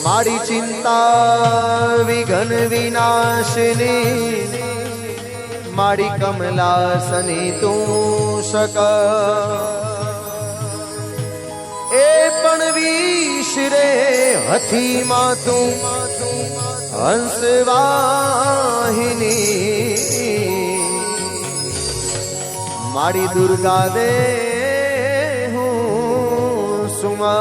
मारी चिंता विघन विनाशिनी मारी कमला सनी तू शक ए पण विश्रे हथी मा तू हंसवाहिनी मारी दुर्गा दे हूँ सुमा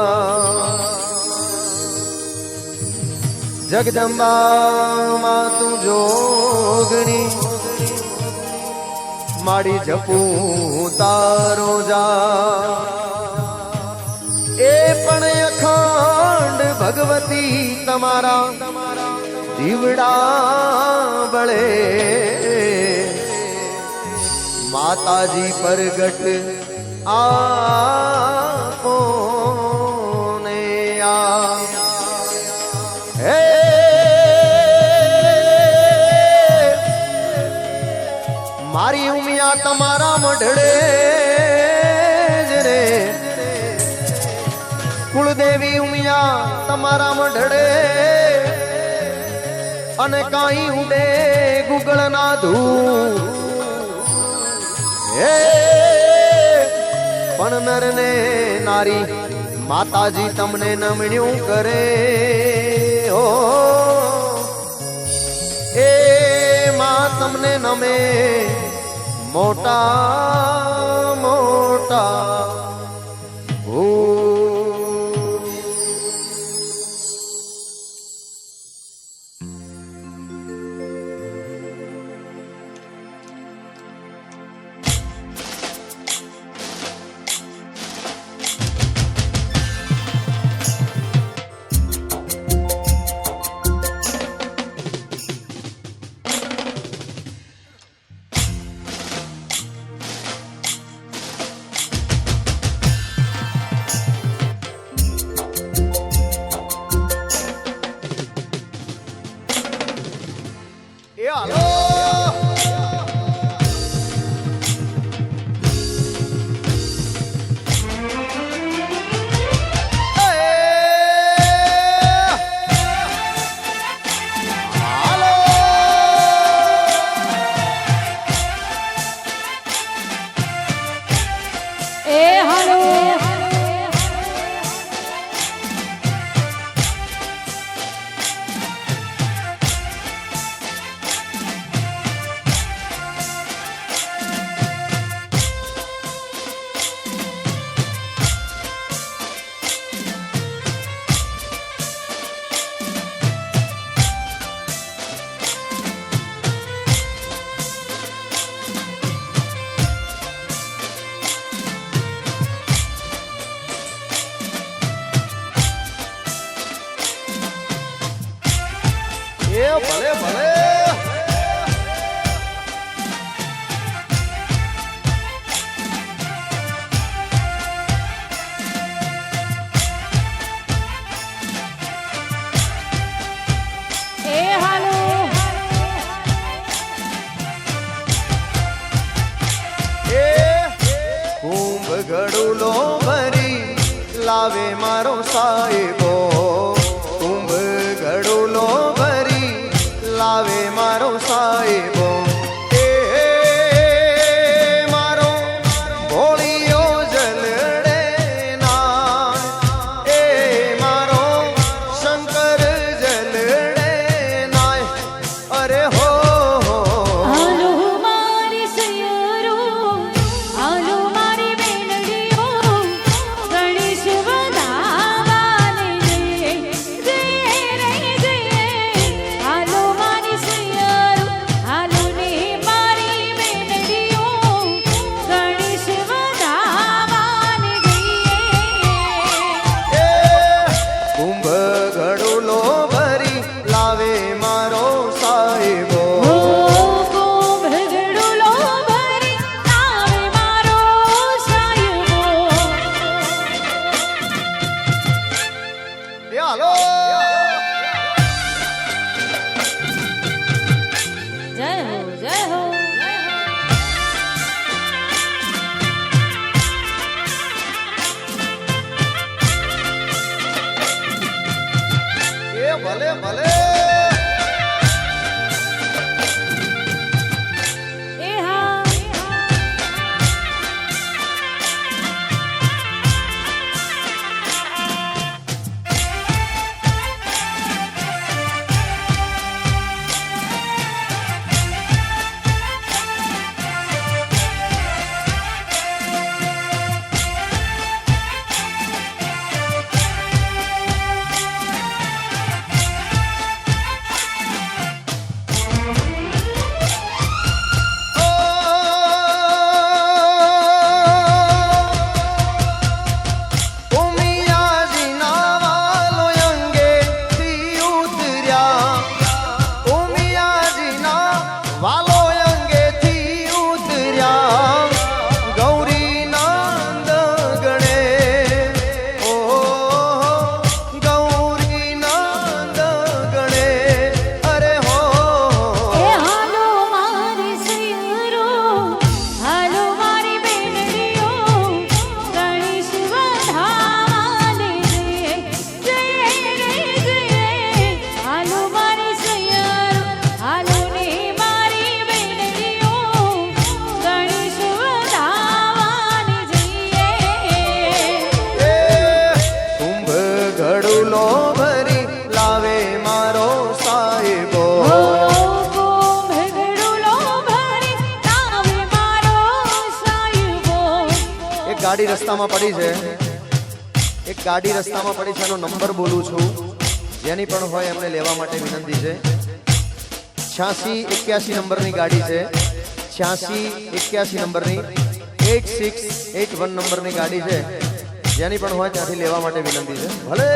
जगदंबा मा तू जोगणी मारी जपू तारो जा ए पण अखंड भगवती तमारा दीवड़ा बड़े माताजी प्रगट आपो ने आ मारी उमिया तमारा मढड़े जरे कुलदेवी उमिया तमारा मढड़े अने काई उडे गुगल ना धू पण नर ने नारी माताजी तमने नमण्यू करे ओ ए मां तमने नमे मोटा मोटा भले भले कुंभ गड़ुलो भरी लावे मारो साहेबो कुंभ गड़ुलो भरी लावे मारो साहेबो ए मारो भोलियो जलड़े ना ए मारो शंकर जलड़े ना अरे हो आलो मारी बेलड़ियो गणेश वदावाने ગાડી રસ્તામાં પડી છે, એક ગાડી રસ્તામાં પડી છે, એનો નંબર બોલું છું, જેની પણ હોય એમને લેવા માટે વિનંતી છે. 8681 નંબરની ગાડી છે, 8681 નંબરની 8681 નંબરની ગાડી છે, જેની પણ હોય ત્યાંથી લેવા માટે વિનંતી છે. ભલે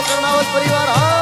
કર્ણાવત પરિવાર હા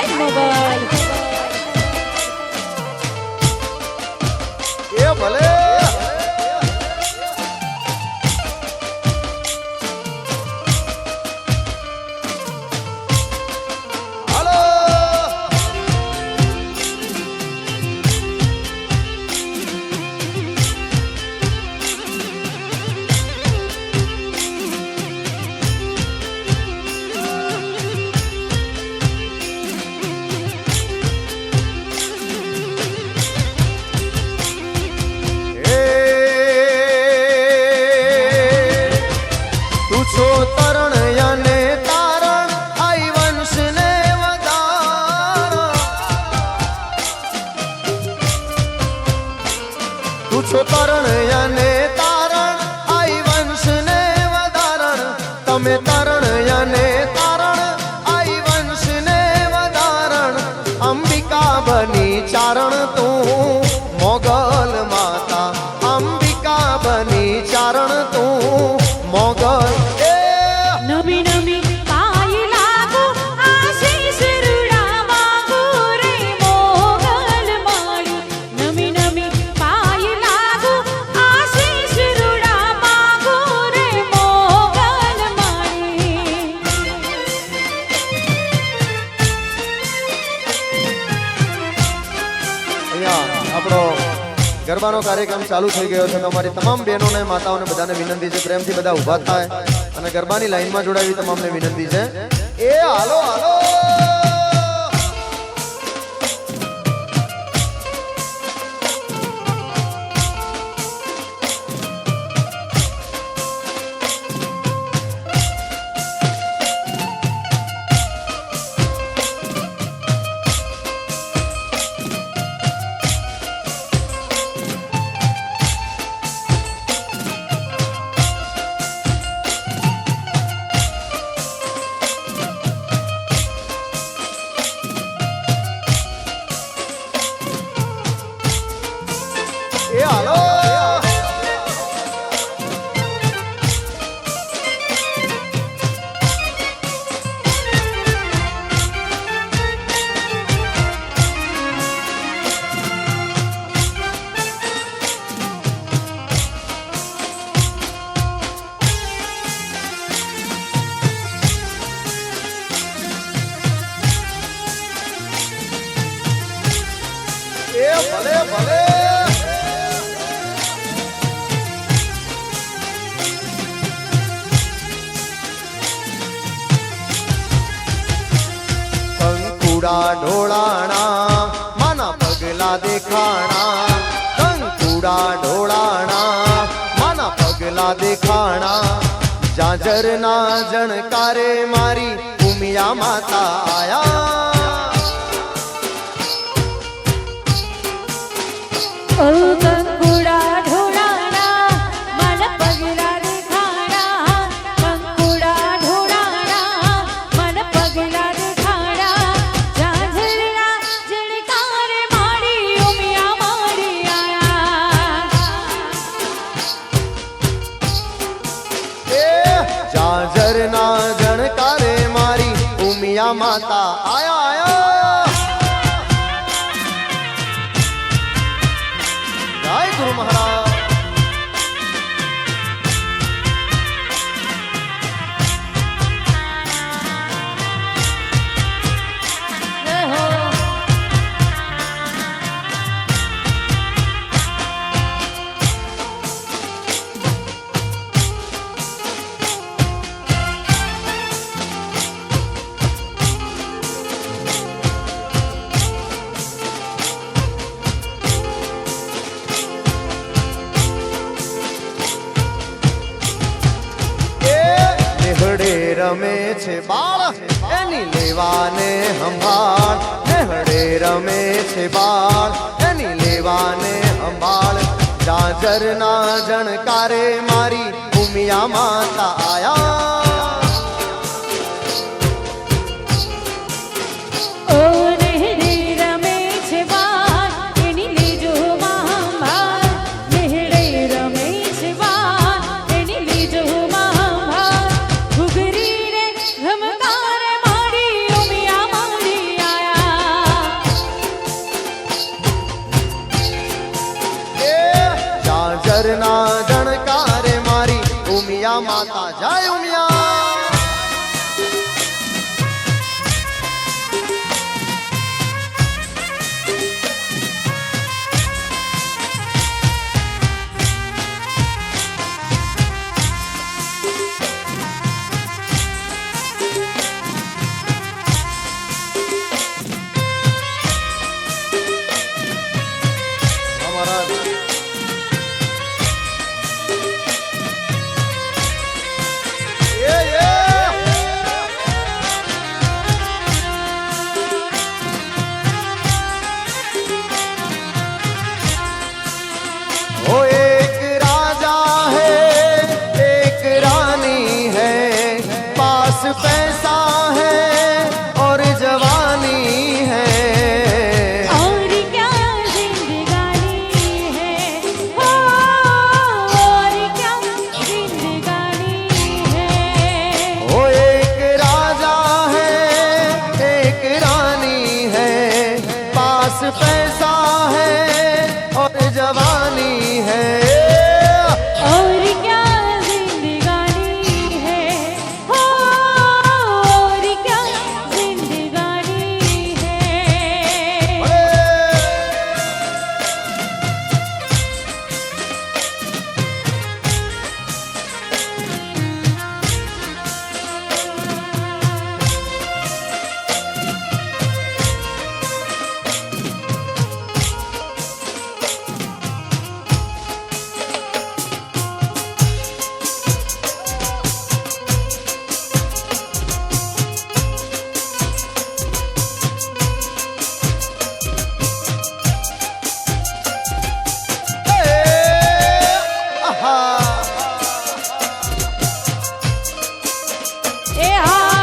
આયરન મોગલ. એ ભલે હાલો તું છો તરણ અને તારણ આઈ વંશ ને વધારણ તું છો તરણ અને તારણ આઈ વંશ ને વધારણ તમે તરણ અને તારણ આઈ વંશ ને વધારણ અંબિકા બની ચારણ તું મોગલ માતા અંબિકા બની ચારણ તું મોગલ નમી નમી પાય લાગુ આશીષ રૂડા માંગુ રે મોગલ માળી. નમી નમી પાય લાગુ આશીષ રૂડા માંગુ રે મોગલ માળી. અહીંયા આપણો ગરબાનો કાર્યક્રમ ચાલુ થઈ ગયો છે. તમારી તમામ બહેનોને માતાઓને બધાને વિનંતી છે પ્રેમથી બધા ઊભા થાય અને ગરબાની લાઈનમાં જોડાવી તમામને વિનંતી છે. એ હાલો હાલો એ હાલો એ ભલે ભલે કંકુડા ઢોળાણા માના પગલા દેખાણા કંકુડા ઢોળાણા માના પગલા દેખાણા જાજરના જણકારે મારી ઉમિયા માતા આયા ઓ કંકુડા ઢોળાણા મન પગલા દેખાણા. કંકુડા ઢોળાણા મન પગલા દેખાણા. જાજરના જણકારે મારી ઉમિયા મારી આયા. એ જાજરના જણકારે મારી ઉમિયા માતા આયા આયા જય ગુરુ મહારાજ રમે છે બાળ એની લેવાને સંભાળ નેહડે રમે છે બાળ એની લેવાને સંભાળ જાજરના જણકારે મારી ઉમિયા માતા આયા ઓ નેહડે રમે છે બાળ એની લેજો મહાભાર. નેહડે રમે છે બાળ એની લેજો મહાભાર. ઘૂઘરી રે ઘમકાર મારી ઉમિયા મારી આયા. ના જણકારે મારી ઉમિયા માતા જય ઉમિયા. पैसा है और जवानी है और क्या जिंदगानी है हो और क्या जिंदगानी है वो एक राजा है एक रानी है पास पैसा है और जवानी है और क्या जिंदगानी है हो और क्या जिंदगानी है ए हाँ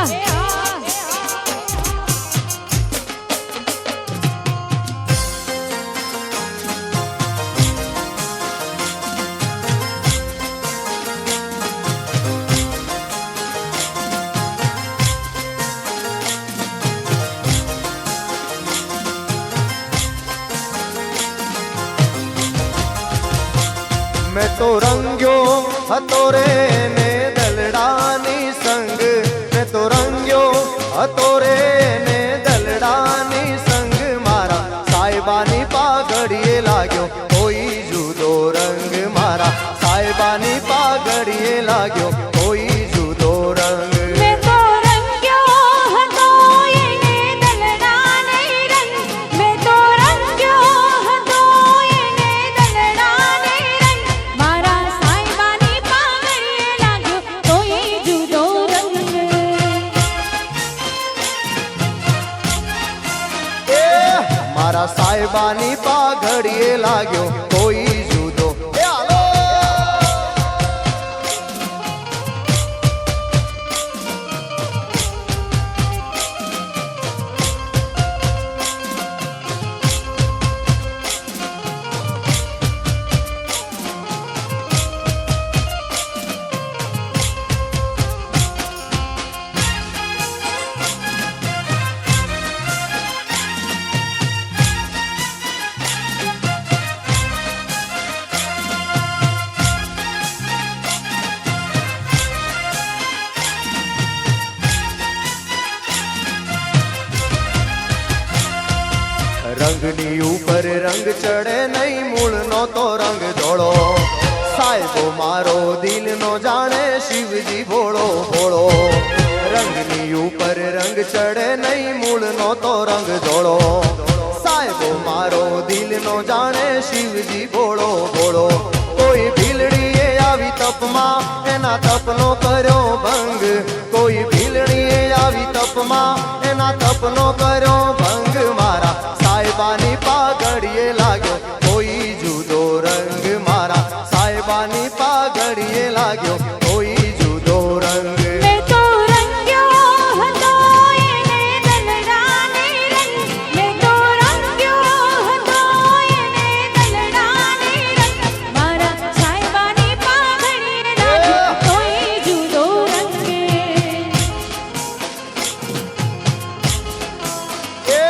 मैं तो रंग्यो हतोरे ने दलडानी संग मैं तो रंग्यो हतोरे ने दलडानी संग मारा साहेबानी पागड़िए लाग्यो कोई जुदो रंग मारा साहेबानी पागड़िए लाग्यो कोई जुदो रंग मैं तो रंग्यो હતો એને દલડા નહીં રંગ मैं तो रंग्यो હતો એને દલડા નહીં રંગ મારા સાહેબાની પાઘડીએ લાગ્યો કોઈ જુદો રંગ ए मारा साहेबानी पागड़िए लाग्यो कोई जुदो ए हालो रंगनी ऊपर रंग चढ़े नहीं मूल नो तो रंग धोड़ो साहेबो मारो दिल नो जाने शिवजी भोड़ो भोड़ो रंगनी ऊपर रंग चढ़े नहीं मूल नो तो रंग धोड़ो साहेबो मारो दिल नो जाने शिवजी भोड़ो भोड़ो कोई भीलड़ीए आवी तपमा एना तपनो कर्यो भंग कोई भीलड़ीए आवी तपमा एना तपनो कर्यो भंग मारा साहेबानी पागड़िए लाग्यो कोई जुदो रंग मारा साहेबानी पागड़िए लाग्यो कोई जुदो रंग मैं तो रंग्यो હતો એને દલડા નહીં રંગ मैं तो રંગ્યો હતો એને દલડા નહીં રંગ મારા સાહેબાની પાઘડીએ લાગ્યો કોઈ જુદો રંગ ए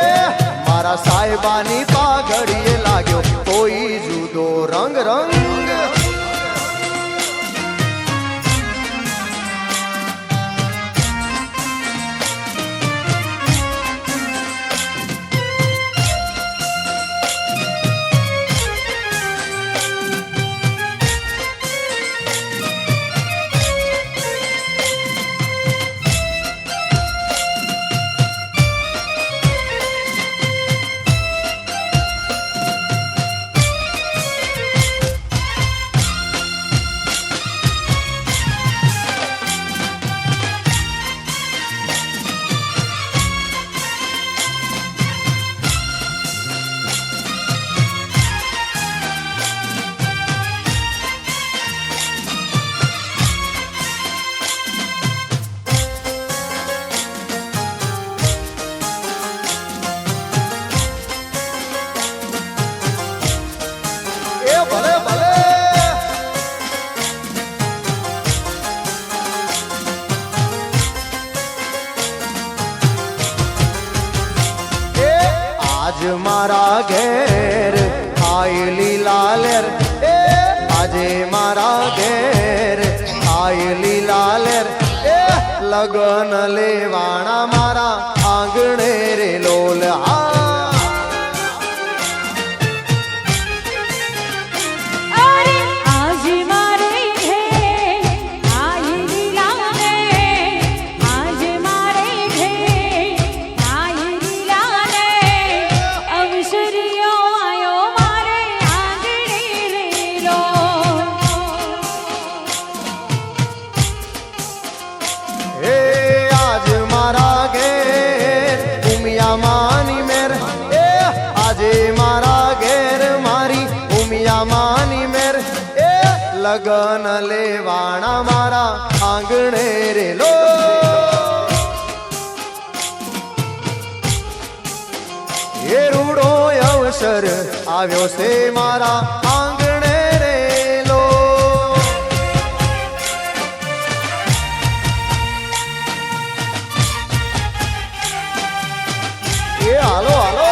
मारा साहेबानी पागड़िए लाग्यो कोई जुदो रंग रंग आज मारा घेर आयली लालेर ए आजे मारा घेर आयली लालेर ए लगन लेवाणा मारा आंगणे रे लोल अरे आज मारे घेर आयली लालेर आज मारे घेर आयली लालेर अवसरियो आयो मारे आंगणे रे लो ए आज मारा घेर उमिया मानी मेर ए आजे मारा घेर मारी उमिया मानी मेर ए लगन लेवाणा मारा आंगणे रे लो ए रूडो अवसर આવ્યો છે મારા આંગણે રે લો એ હાલો હાલો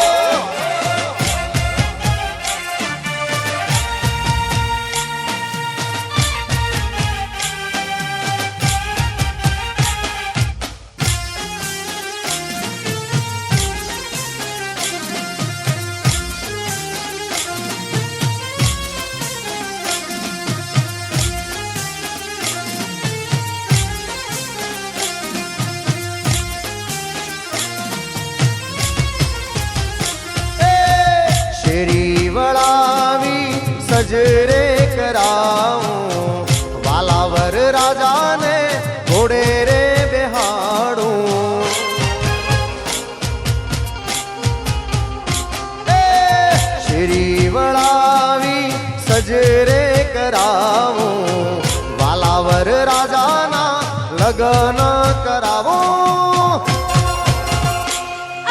શેરી વળાવી સજરે કરાવું વાલાવર રાજાને ઘોડે રે બેહાડું શેરી વળાવી સજરે કરાવું વાલાવર રાજાના લગન કરાવું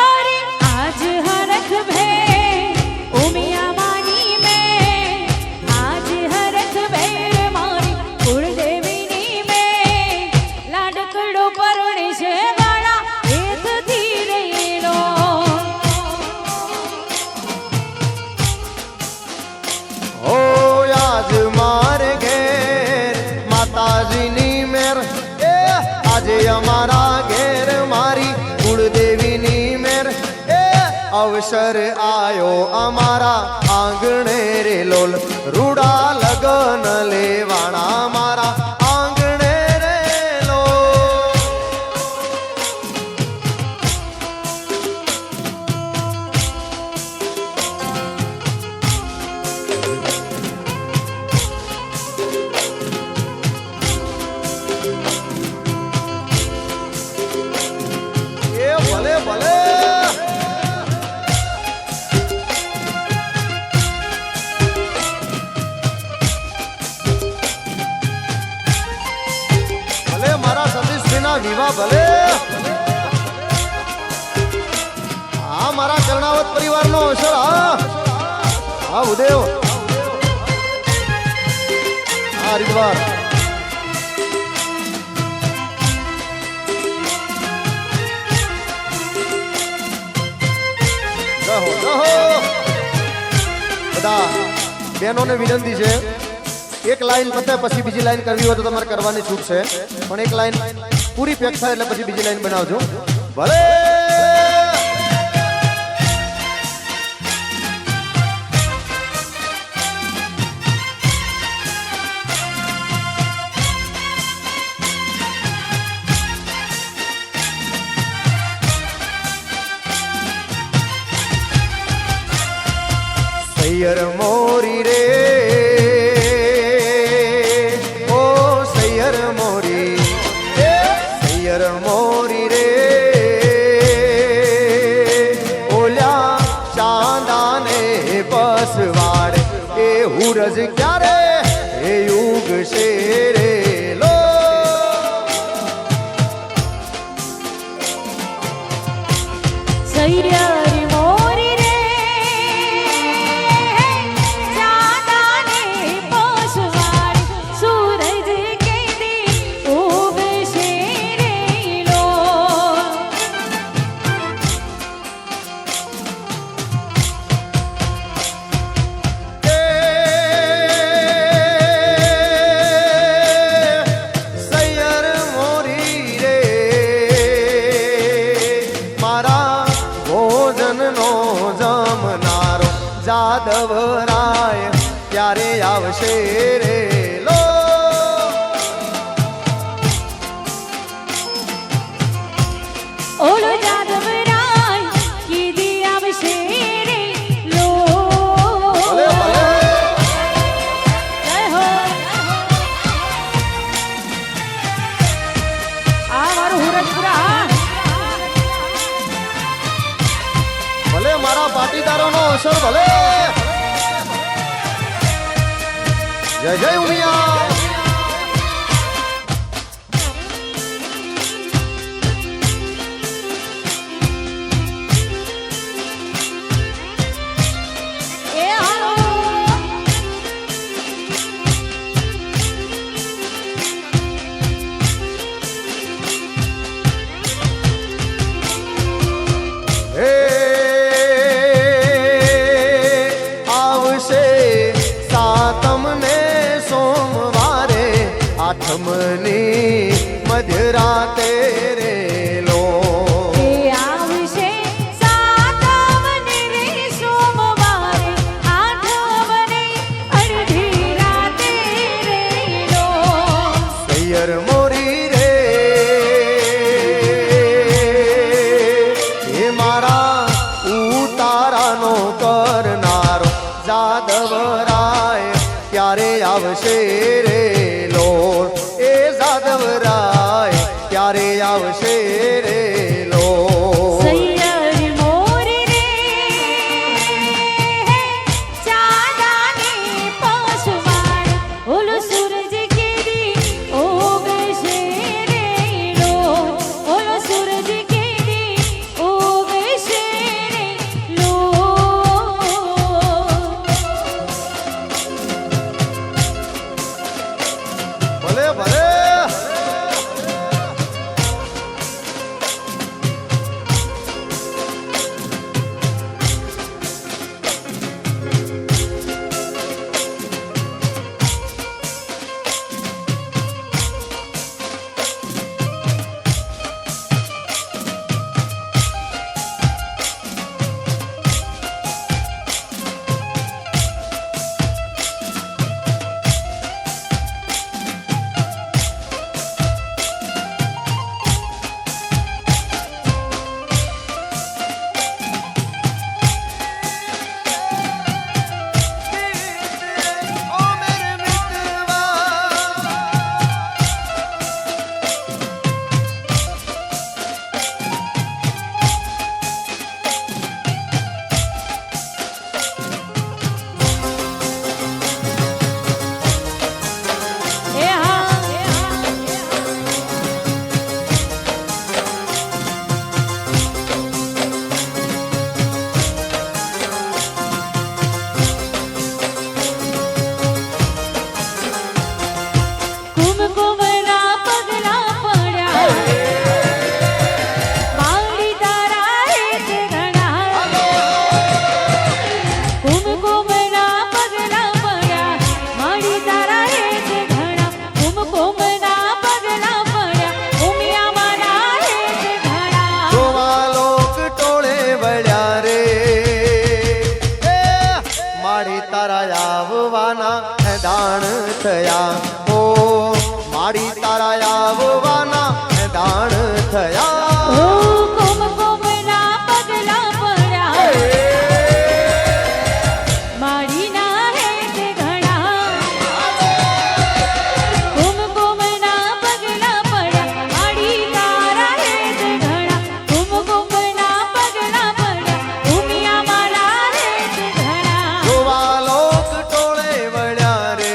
अरे आज हरख भे उमिया मानी में आज हरख भे मारी कुलदेवीनी में लाडकड़ो परणे से वाला एक धीरे लो ओ आज मारे घेर माताजीनी मेर ए આજે અમારા ઘેર મારી કુળદેવીની મેર એ અવસર આયો અમારા આંગણે રે લોલ રૂડા લગન લેવાણા મારા આંગણે રે લોલ એ ભલે ભલે ભલે મારા સતીશભાઈના વિવાહ ભલે હા મારા કર્ણાવત પરિવારનો અવસર હા ઉદેવ હા હરિદ્વાર બધા બહેનોને વિનંતી છે એક લાઈન પતે પછી બીજી લાઈન કરવી હોય તો તમારે કરવાની છૂટ છે પણ એક લાઈન પૂરી પેક થાય એટલે પછી બીજી લાઈન બનાવજો ભલે સૈયર મોરી રે ઓ સૈયર મોરી સૈયર મોરી રે ઓલ્યા ચાંદાને બસવાડ એ હુરજ ક્યારે એ યુગ શેરે લો સૈયર મોરી રે ચાંદાને પોસવાડી સૂરજ કે દી ઉગશે રે લો જાદવરાય ક્યારે આવશે રે લો ઓલો જાદવરાય કીધી આવશે રે લો ભલે ભલે જય હો આ મારું હુરજપુરા ભલે મારા પાટીદારોનો અસર ભલે જય જય ઉમિયા એ હાલો હે આવશે સાતમ ને સોમવારે આઠમની મધરાતે રે લો એ આવશે સાતમને રે સોમવારે આઠમને અડધી રાતે રે લો સૈયર મોરી રે એ મારા ઉતારાનો કરનારો જાદવરાય ક્યારે આવશે રે લો એ જાદવરાય ક્યારે આવશે રે લો સૈયર મોરી રે ચાંદાની પસવાડ ઓલો સૂરજ કેરી ઓગશે રે લો ઓલો સૂરજ કેરી ઓગશે રે લો ભલે ભલે એ હા કુમકુમના પગલા પડ્યા મારી તારા હેત ઘણા કુમકુમના પગલા પડ્યા મારી તારા હેત ઘણા કુમકુમના પગલા પડ્યા ઉમિયા મારા હેત ઘણા જોવા લોક ટોળે વળ્યા રે એ મારી તારા આવવાના દાણ થયા ઓ મારી તારા આવવાના દાણ થયા ઓ કુમકુમના પગલા પડ્યા મારી ના હેત ઘણા કુમકુમના પગલા પડ્યા મારી તારા હેત ઘણા કુમકુમના પગલા પડ્યા ઉમિયા મારા હેત ઘણા જોવા લોક ટોળે વળ્યા રે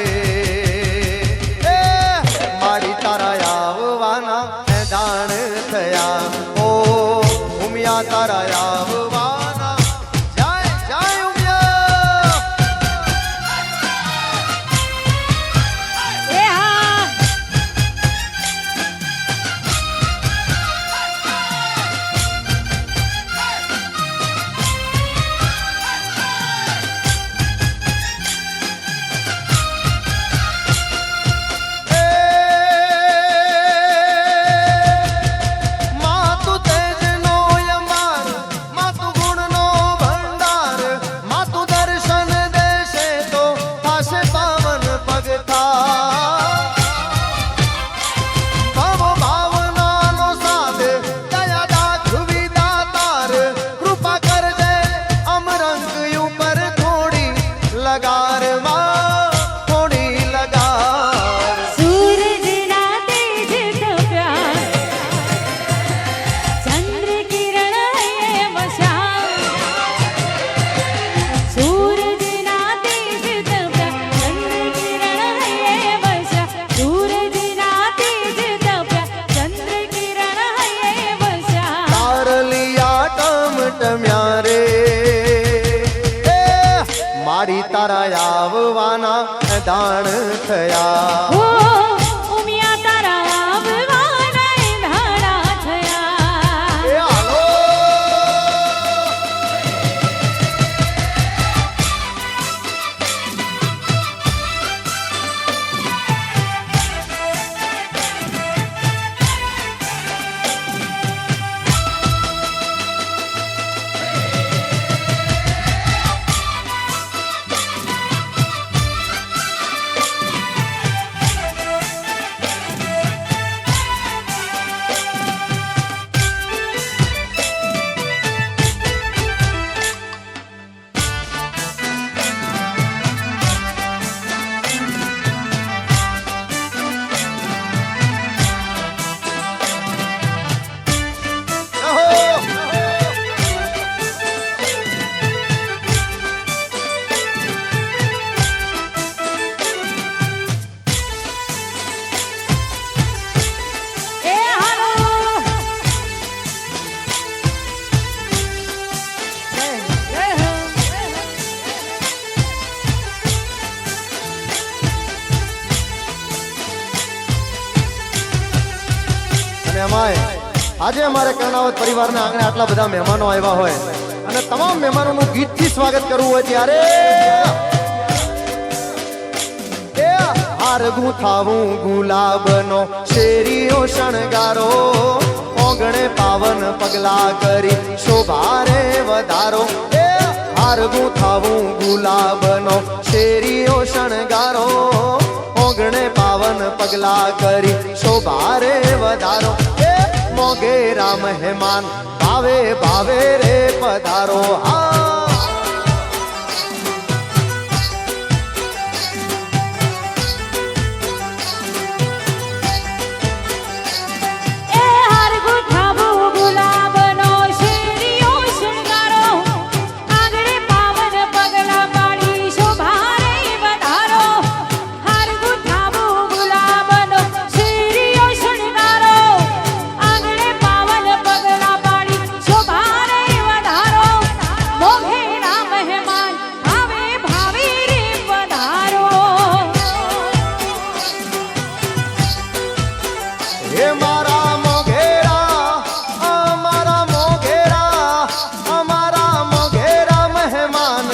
તારા આવવાના દાણ થયા ઓ ઉમિયા તારા આવવાના ધાડા થયા. એ હાલો એ હાલો જય હો. અને અમાય આજે અમારે કર્ણાવત પરિવારના આંગણે આટલા બધા મહેમાનો આવ્યા હોય અને તમામ મહેમાનોનું ગીતથી સ્વાગત કરવું હોય ત્યારે એ હારગું થાવું ગુલાબનો શેરીઓ શણગારો ઓગણે પાવન પગલા કરી શોભારે વધારો એ હારગું થાવું ગુલાબનો શેરીઓ શણગારો ઓગણે પાવન પગલા કરી શોભારે વધારો એ મોગેરા મહેમાન ભાવે ભાવે રે પધારો હા એ હારગું થાવું ગુલાબનો શેરીઓ શણગારો આંગણે પાવન પગલા પાડી શોભારે વધારો. હારગું થાવું ગુલાબનો શેરીઓ શણગારો આંગણે પાવન પગલા પાડી શોભારે વધારો. મોઘેરા મહેમાન ભાવે ભાવે રે પધારો. હે મારા મોઘેરા અમારા મોઘેરા મહેમાન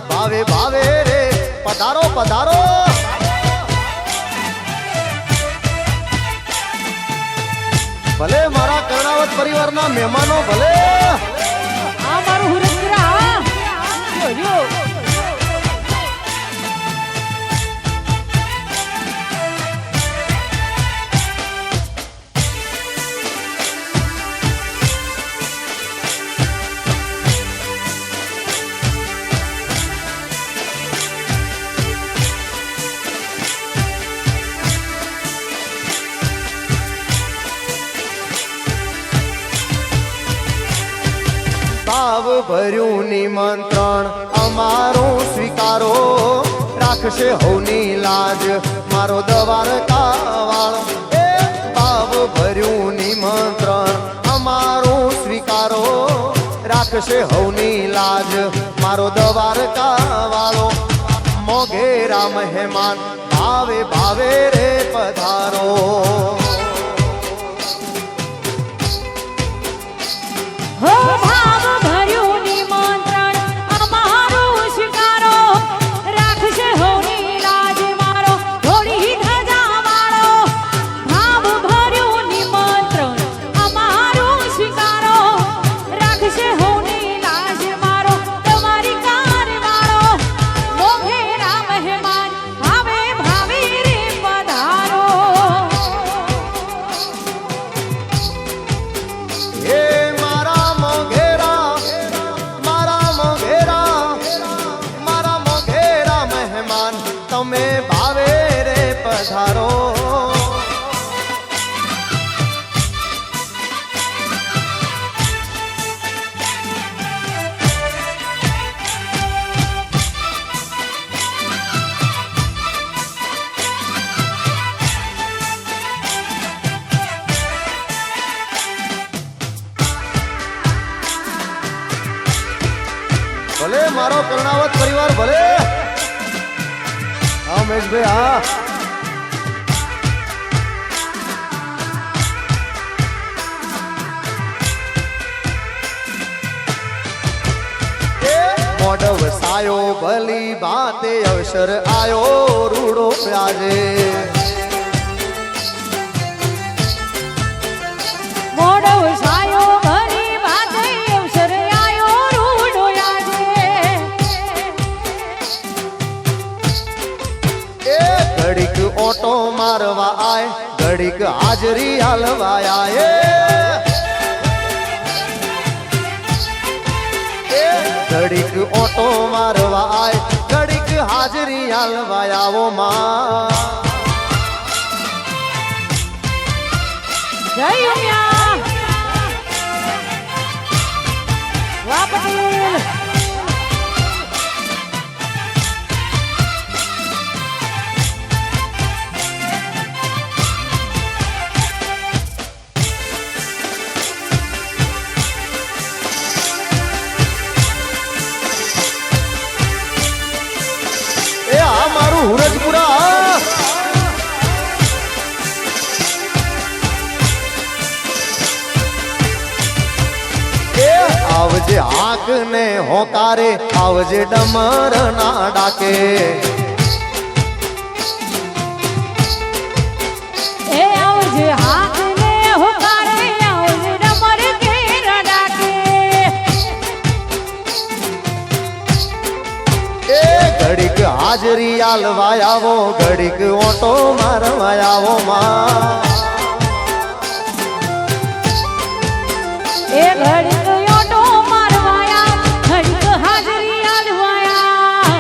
ભાવે ભાવે રે પધારો પધારો ભલે મારા કર્ણાવત પરિવારના મહેમાનો ભલે આ મારું હુરંગરા જો ભાવ ભર્યું નિમંત્રણ અમારું સ્વીકારો રાખશે હવની લાજ મારો દ્વારકા વાળો એ ભાવ ભર્યું નિમંત્રણ અમારું સ્વીકારો રાખશે હવની લાજ મારો દ્વારકા વાળો મોઘેરા મહેમાન ભાવે ભાવે રે પધારો હો ભાવ ભર્યું નિમંત્રણ અમારું સ્વીકારો રાખશે હોની લાજ મારો ઘોડી ધજા વાળો. ભાવ ભર્યું નિમંત્રણ અમારું સ્વીકારો રાખશે હોની લાજ મારો તમારી કાર વાળો. મોઘેરા મહેમાન ભાવે ભાવે રે પધારો. હે મારા મોઘેરા મહેમાન તમે ભાવે રે પધારો ભલે મારો કર્ણાવત પરિવાર ભલે હા મહેશભાઈ હા મોઢવ સાયો ભલી બાતે અવસર આયો રૂડો પ્યાજે મોઢવ સાયો ભરી વાતે અવસર આયો રૂડો આજે એ ઘડીક ઓટો મારવા આય ઘડીક હાજરી હાલવા આય ઘડીક ઓટો મારવા આય ઘડીક હાજરી હાલવા આવો માં જય ઉમિયા વાહ પટેલ એ આ મારું હુરજપુરા એ આવજે હાક ને હોકારે આવજે ડમર ના ડાકે એ આવજે હાથ ને હોકારે આવજે ડમર કે રડાકે એ ઘડીક હાજરી હાલવા આવો ઘડીક ઓટો મારવા આવો માં એ ઘડીક ઓટો મારવાયા ઘડીક હાજરી આલવાયા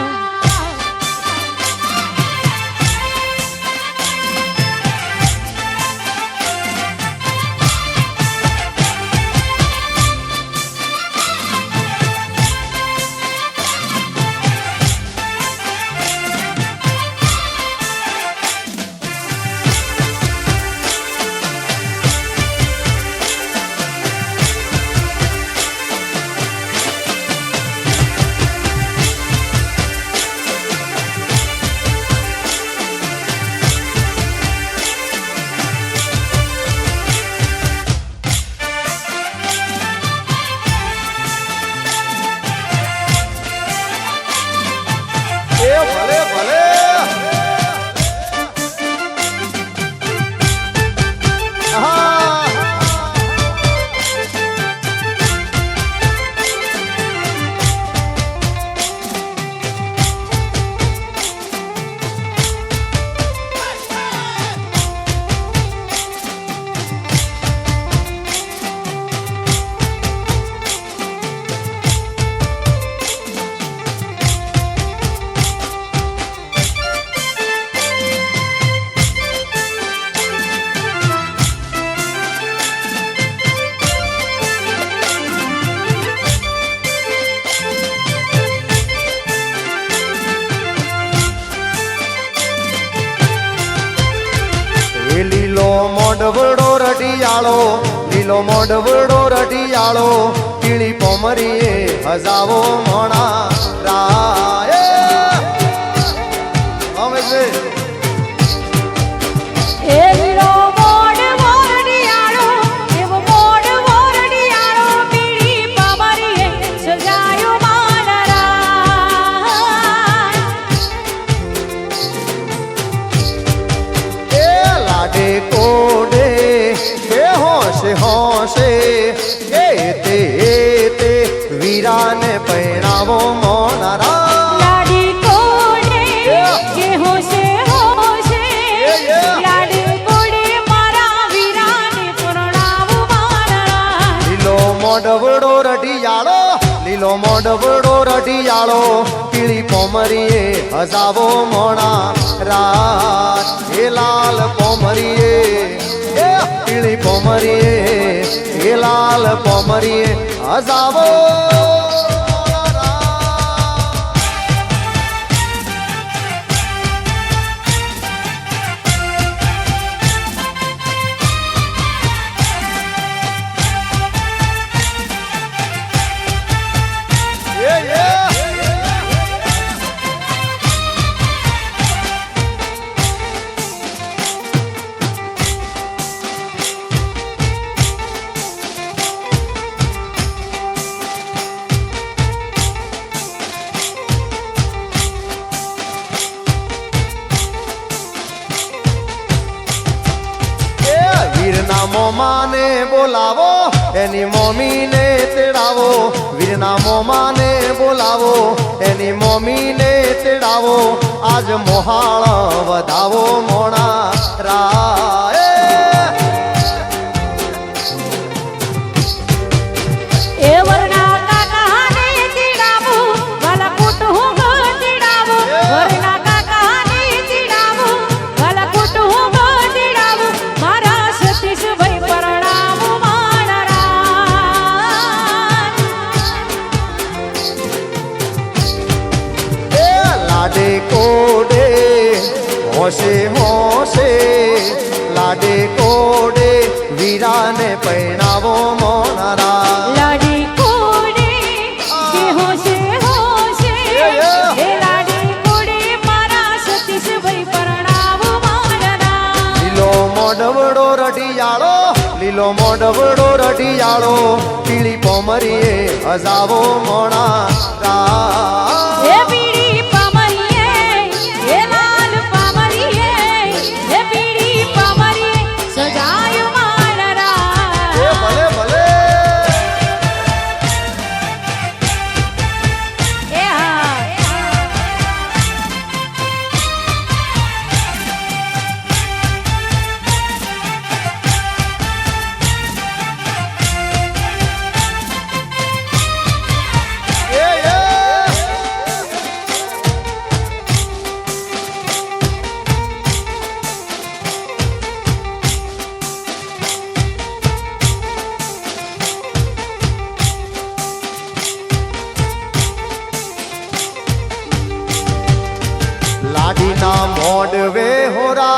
એ ભલે ભલે હા એ લીલો મોઢવડો રઢિયાળો લીલો મોઢવડો રઢિયાળો પીળી પોમરીએ હજાવો મોણા રાય અમેશભાઈ એ વીરો મોડ મોરડિયાળો એવો મોડ મોરડિયાળો પીળી પામરીએ સજાયો માનરા એ લાડે કોડે એ હોશે હોશે એ તે વીરાને પૈણાવો મોનારા લાડી કોડે કે હોશે હોશે લાડી કોડે મારા વીરાને પરણાવું માનરા લીલો મોઢવડો રઢિયાળો લીલો મોઢવડો રઢિયાળો પીળી પોમરીએ હજાવો મોણા રાત એ લાલ પોમરીએ એ પીળી પોમરીએ એ લાલ પોમરીએ હજાવો વીરના મોમાને બોલાવો એની મોમીને તેડાવો વીરના મોમાને બોલાવો એની મોમીને તેડાવો આજ મોહાળ વધાવો મોણા રાય એ વરના કાકાને તેડાવો વાલા કુટુંબ તેડાવો વરના કાકાને તેડાવો વાલા કુટુંબ તેડાવો મારા સતીશભાઈ પરણાવો મારા એ લાડે કોડે હોશે હોશે લાડે કોડે વીરાને પરણાવો મોનારા લાડી કોડે કે હોશે હોશે એ લાડી કોડે મારા સતીશભાઈ પરણાવો મારા લીલો મોઢવડો રઢિયાળો લીલો મોઢવડો રઢિયાળો પીળી પોમરીએ હજાવો મોણા રા એ પીળી પામરીએ એ લાલ પામરીએ એ પીળી પામરીએ સજાયો મારા એ ભલે ભલે એ હા લાડીના મોઢવે હોરા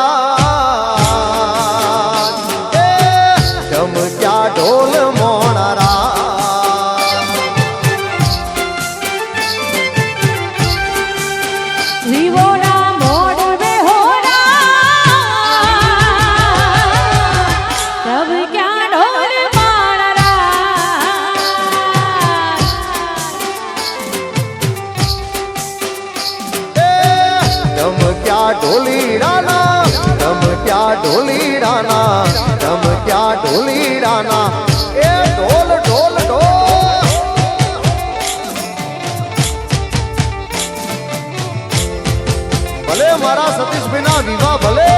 ચમક્યા ઢોલ મોણારા વિવોના મોઢવે હોરા તબ ક્યાં ઢોલ મારા ચમક્યા ઢોલીડાના ચમક્યા ઢોલીડાના ચમક્યા ઢોલીડાના એ ઢોલ ઢોલ ઢોલ ભલે મારા સતીશભાઈના વિવાહ ભલે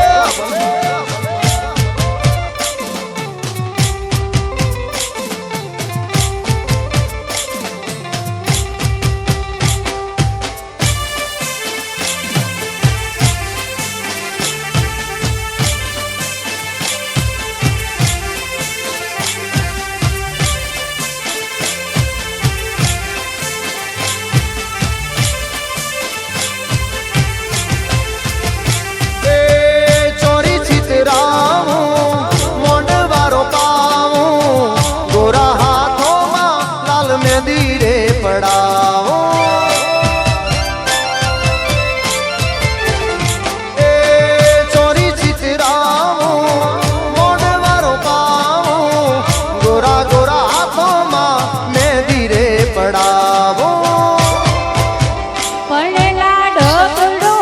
ચોરી ચિતરાવું મોઢવારો પાવું ગોરા હાથોમાં લાલ મહેંદી રે પડાવો એ ચોરી ચિતરાવું મોઢવારો પાવું ગોરા ગોરા હાથોમાં મહેંદી રે પડાવો પડેલા ઢોકળો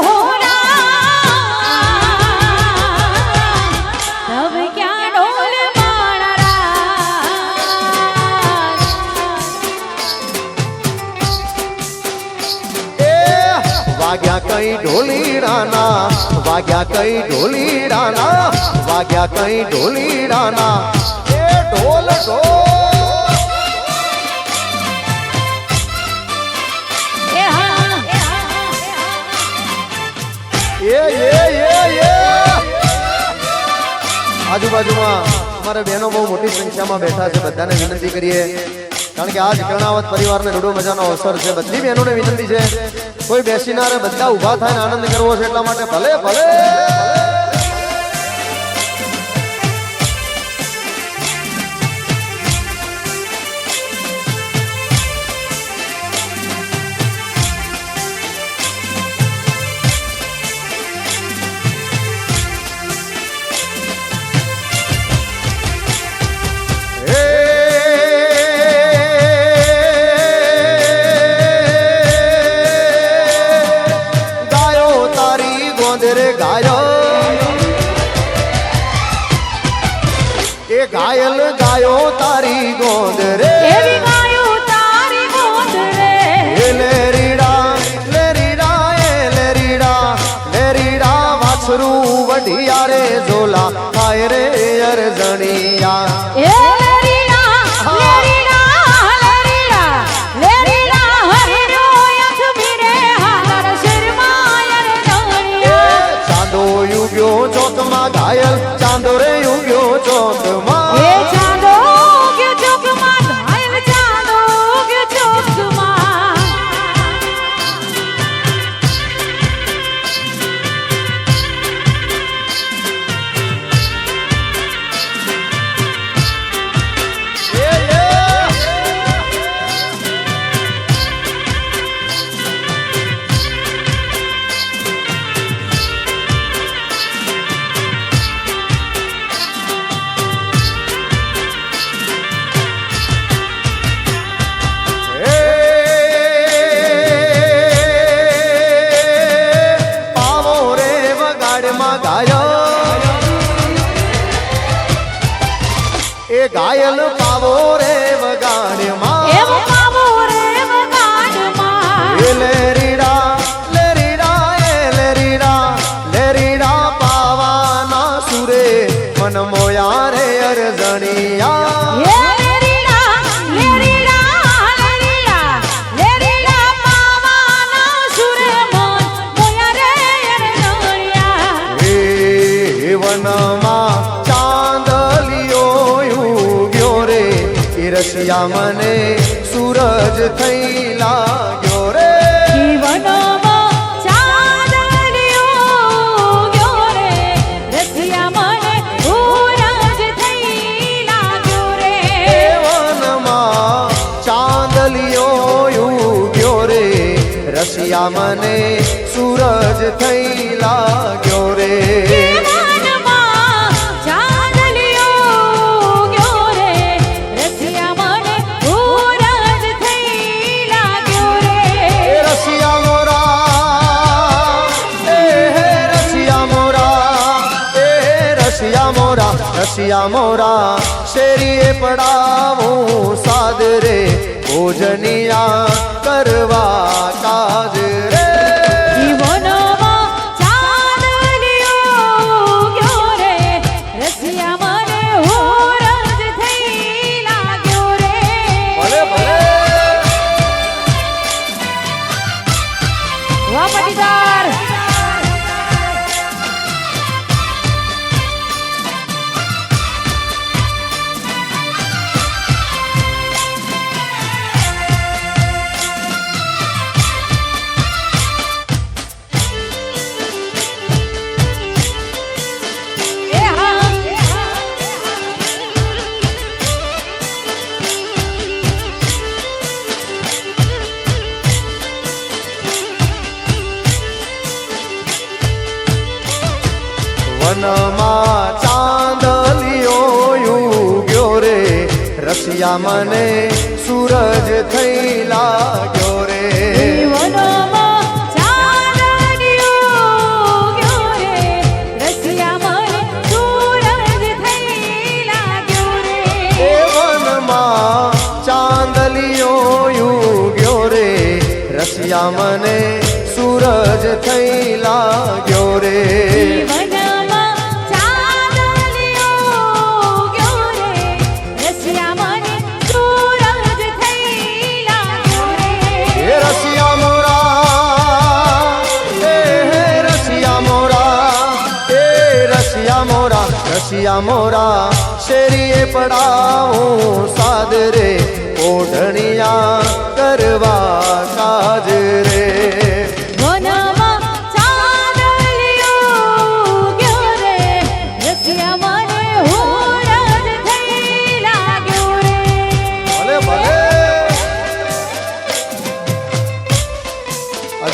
તબ ક્યાં ઢોલ મારા એ વાગ્યા કઈ ઢોલીડાના વાગ્યા કઈ ઢોલીડાના વાગ્યા કઈ ઢોલીડાના એ ઢોલ ઢોલ એ હા એ આજુબાજુમાં અમારા બહેનો બહુ મોટી સંખ્યામાં બેઠા છે બધાને વિનંતી કરીએ કારણ કે આજ કર્ણાવત પરિવારને રૂડો મજાનો અવસર છે બધી બહેનોને વિનંતી છે કોઈ બેસી ના રહે બધા ઊભા થાય ને આનંદ કરવો છે એટલા માટે ભલે ભલે ગાયો તારી ગોંદર ગાયો ઘાયલ ગાયો તારી ગોદ રે એવી ગાયો તારી ગોદ રે એ લેરીડા લેરીડા એ લેરીડા લેરીડા વાછરું વઢિયા રે ઝોલા ખાય રે અરજણિયા એ લેરીડા લેરીડા લેરીડા લેરીડા હરિનો યથમી રે હાર શર્માયર નણિયા ચાંદો યુગ્યો ચોકમાં ઘાયલ ચાંદો રે યુગ્યો ચોકમાં એ ચાંદો કે ચોકમાં ઘાયલ ચાંદો કે ચોકમાં પાવો રે વગાડમાં ગાયો એ ઘાયલ પાવો રે વગાડમાં એમ પાવો રે વગાડમાં એ લેરીડા લેરીડા એ લેરીડા લેરીડા પાવાના સુરે મન મોયા રે અરજણિયા એ લેરીડા લેરીડા લેરીડા લેરીડા પાવાના સુરે મન મોયા રે નણિયા એ વનમાં ચાંદલિયો યુગ્યો રે એ રસિયા મને સૂરજ થઈ લાગ્યો રે જીવનમાં ચાંદલિયો ગયો રે રસિયા મને ઉરજ થઈ લાગ્યો રે વનમાં ચાંદલિયો યુગ્યો રે રસિયા મને સૂરજ થઈ લાગ્યો રે જીવનમાં ચાંદલિયો ગયો રે રસિયા મને ઉરજ થઈ લાગ્યો રે એ રસિયા મોરા એ હે રસિયા મોરા એ રસિયા મોરા રસિયા મોરા શેરીએ પડાવું સાદ રે ભોજનિયા કરવા કાજ રે જીવનમાં ચાંદલિયો ગયો રે રસિયા મને ઉરજ થઈ લાગ્યો રે ભલે ભલે વાહ પાટીદાર એ હા વનમાં ચાંદલિયો યુગ્યો રે રસિયા મને સૂરજ થઈ લાગ્યો રે જીવનમાં ચાંદલિયો ગયો રે રસિયા મને સૂરજ થઈ લાગ્યો રે એ વનમાં ચાંદલિયો યુગ્યો રે રસિયા મને સૂરજ થઈ લાગ્યો રે જીવનમાં ચાંદલિયો ગયો રે રસિયા મને સૂરજ થઈ લાગ્યો રે એ રસિયા મોરા એ હે રસિયા મોરા એ રસિયા મોરા રસિયા મોરા શેરીએ પડાવું સાદ રે ઓઢણિયા કરવા કાજ રે વનમાં ચાંદલિયો ગયો રે રસિયા મને ઉરજ થઈ લાગ્યો રે ભલે ભલે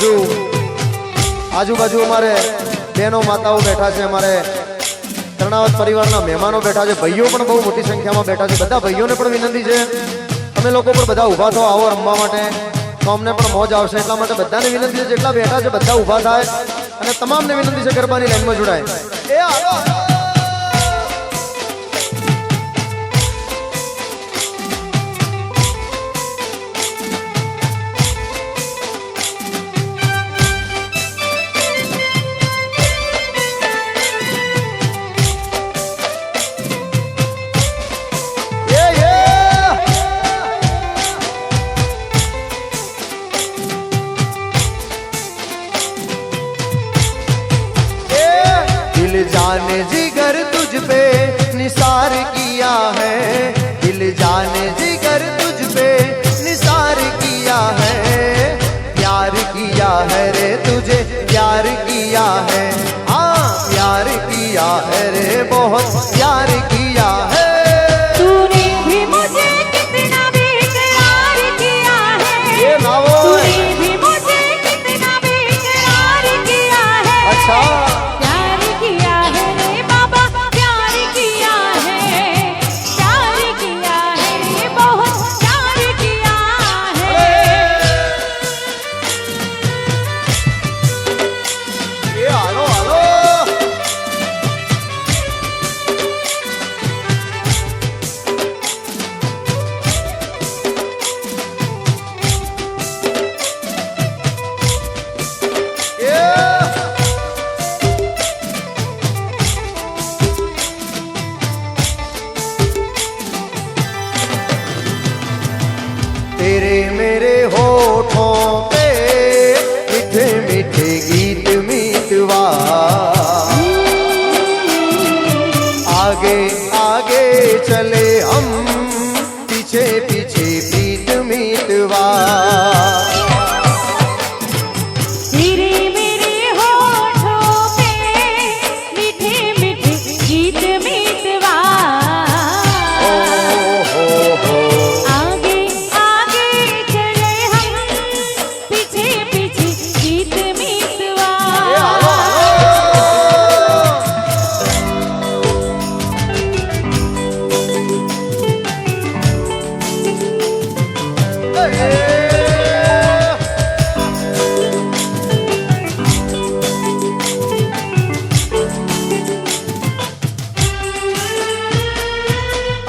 હજુ આજુબાજુ અમારે બહેનો માતાઓ બેઠા છે, અમારે તરણાવત પરિવારના મહેમાનો બેઠા છે, ભાઈઓ પણ બહુ મોટી સંખ્યામાં બેઠા છે. બધા ભાઈઓને પણ વિનંતી છે તમે લોકો પણ બધા ઊભા થો આવો રમવા માટે, તો અમને પણ મોજ આવશે. એટલા માટે બધાને વિનંતી છે જેટલા બેઠા છે બધા ઊભા થાય અને તમામને વિનંતી છે ગરબાની લાઈનમાં જોડાય. એ હાલો जाने जिगर तुझ पे निसार किया है, दिल जाने जिगर तुझ पे निसार किया है, प्यार किया है रे तुझे प्यार किया है, हाँ प्यार किया है रे बहुत प्यार किया है। तूने भी मुझे कितना बेकरार किया है, ये ना वो तूने भी मुझे कितना बेकरार किया है। अच्छा प्यार किया है रे बाबा, प्यार किया है, प्यार किया है रे बहुत प्यार किया है। ये आलो आलो तेरे मेरे होठों पे मीठे मीठे गीत मीतवा, आगे आगे चले हम पीछे पीछे प्रीत मीतवा। तेरे मेरे होठों पे मीठे मीठे गीत मीतवा, आगे आगे चले हम पीछे पीछे गीत मीतवा।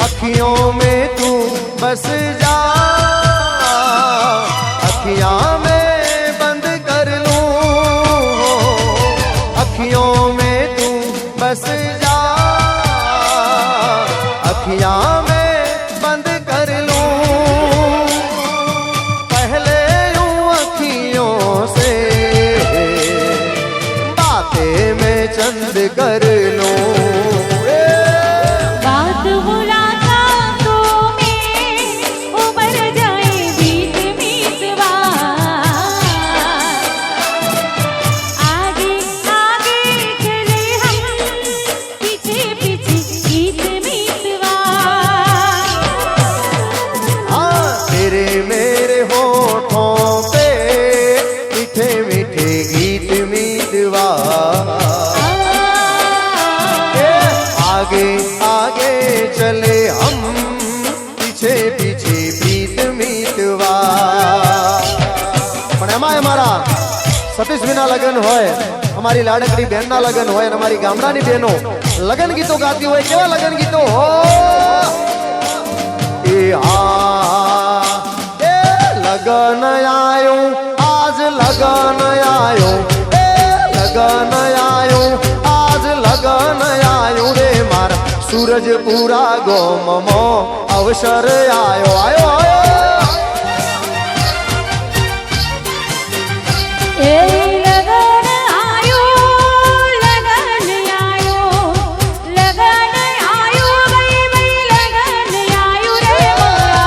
अखियों में तू बस जा, अखियां में बंद कर लूं, अखियों में तू बस जा, अखियां में बंद कर लूं, पहले यूं अखियों से बातें में चंद कर लूं। बात मुलाकातों में उमर जाए बीत मीतवा, आगे आगे चले हम पीछे पीछे गीत मीतवा। हाँ तेरे मेरे होठों पे मीठे मीठे गीत मीतवा, आगे आगे चले हम पीछे पीछे प्रीत मीतवा। પણ એમાં અમારા સતીશ વિના લગન હોય, અમારી લાડકડી બહેનના લગન હોય અને અમારી ગામડાની બહેનો લગન ગીતો ગાતી હોય, કેવા લગન ગીતો હો એ હા એ લગન આયો આજ લગન આયો, એ લગન આયો આજ લગન આયો રે મારા सूरजपुरा गोममो अवसर आयो आयो आयो। ए लगन आयो लगन आयो लगन आयो भाई भाई लगन आयो रे मोरा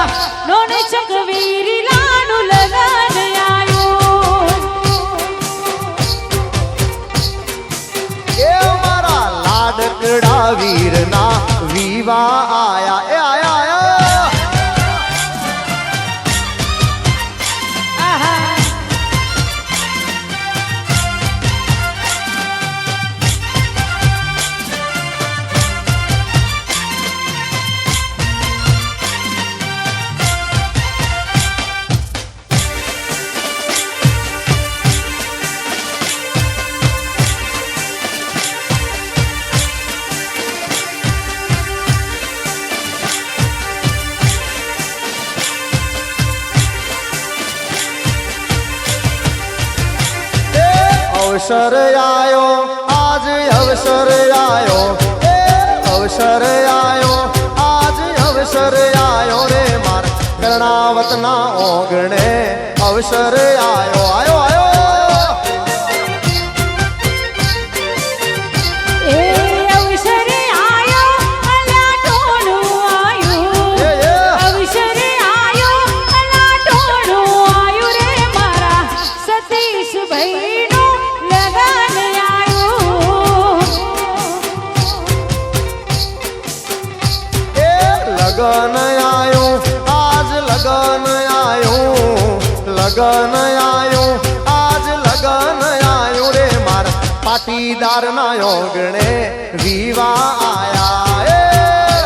नोन चकवीरी लानु लगन आयो। ये हमारा लाडकड़ा वीर ना वीवा आया ए आया आया। आहा अवसर आयो आज अवसर आयो, ए अवसर आयो आज अवसर आयो रे मार कर्णावत ना ओगणे अवसर आयो आयो आयो। ए લગન આયું આજ લગન આયું લગન આયું આજ લગન આયું રે મારા પાટીદાર ના યોગણે વિવા આયા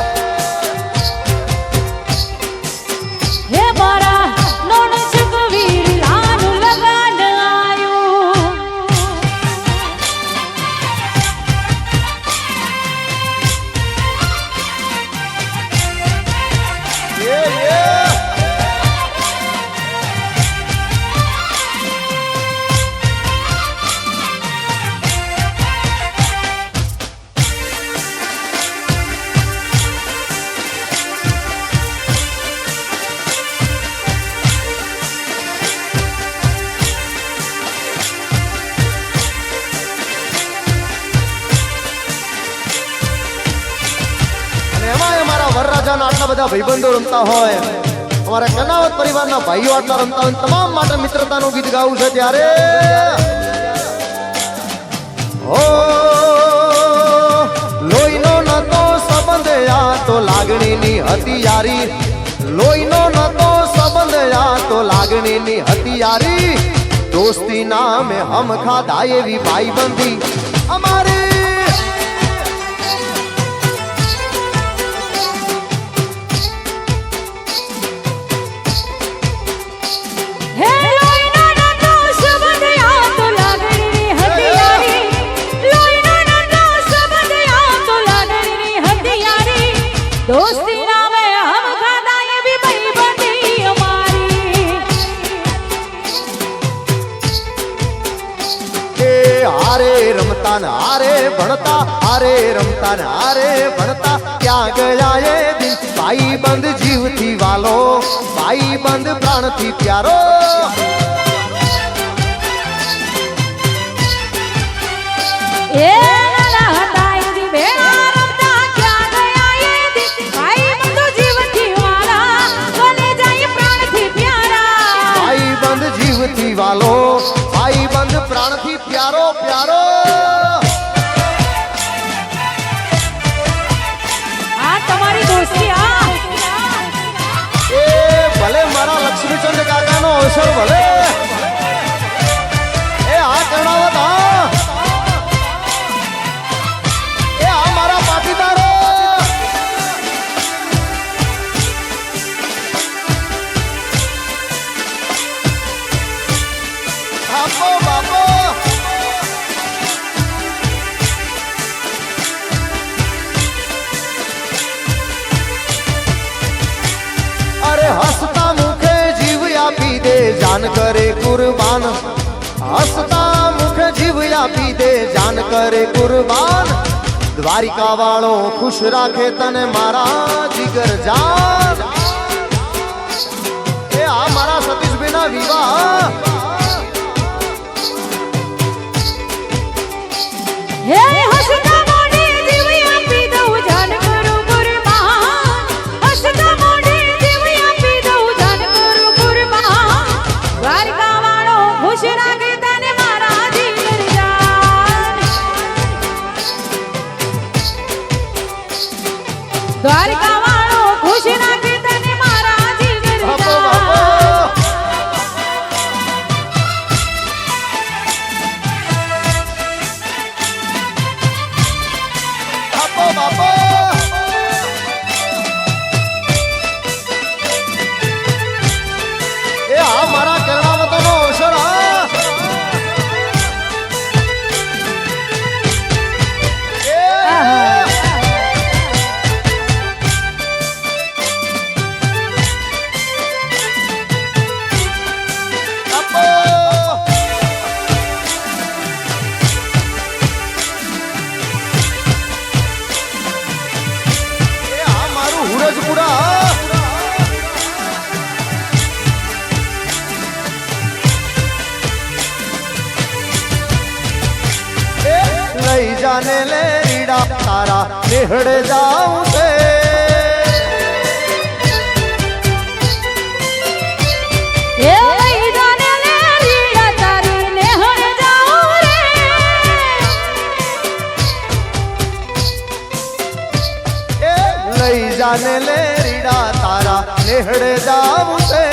હે મારા નોણચક વીરાનું લગન આયું વરરાજાના આટલા બધા ભાઈબંધો રમતા હોય અમારા કનાવત પરિવારના ભાઈઓ આટલા રમતા હોય તમામ માટે મિત્રતાનું ગીત ગાવું છે ત્યારે ઓ લોહીનો નતો સંબંધ આ તો લાગણીની હતી યારી લોહીનો નતો સંબંધ આ તો લાગણીની હતી યારી દોસ્તી નામે હમ ખાધા એવી ભાઈબંધી અમારી હે લોહીનો નતો સંબંધ આ તો લાગણીની હતી યારી લોહીનો નતો સંબંધ આ તો લાગણીની હતી યારી દોસ્તી નામે હમ ખાધા એવી ભાઈબંધી અમારી એ હારે રમતા ને હારે ભણતા હારે રમતા ને હારે ભણતા ક્યાં ગયા એ દિન ભાઈબંધ જીવથી વાલો ભાઈબંધ પ્રાણથી પ્યારો એ નાના હતા એ દી ભેગા રમતા ક્યાં ગયા એ દી ભાઈબંધો જીવથી વાલા ભલે જાય પ્રાણથી પ્યારા ભાઈબંધ જીવથી વાલો ભાઈબંધ પ્રાણથી પ્યારો પ્યારો આ તમારી દોસ્તી આ એ ભલે મારા લક્ષ્મીચંદ કાકાનો અવસર ભલે એ આ કર્ણાવત હા એ આ મારા પાટીદારો આપો બાપો અરે હસતા મુખે જીવ આપી દે જાન કરે કુરબાન હસતા મુખે જીવ આપી દે જાન કરે કુરબાન દ્વારિકા વાળો ખુશ રાખે તને મારા જીગર જાન એ આ મારા સતીશભાઈ ના વિવાહ હે હસતા મોઢે જીવ આપી દઉં જાન કરું કુરબાન હસતા મોઢે જીવ આપી દઉં જાન કરું કુરબાન દ્વારકા વાળો ખુશ રાખે તને મારા જીગર જાન દ્વારકા વાળો ખુશ રાખે તને મારા જીગર બાપો જાન બાપો બાપો બાપો એ આ મારા કર્ણાવતનો અવસર હા લઈ જાને લે રીડા તારા નેહડે જાઉં છે એ લઈ જાને લે રીડા તારી નેહડ જાઉં રે એ લઈ જાને લે રીડા નેહડે જાવું છે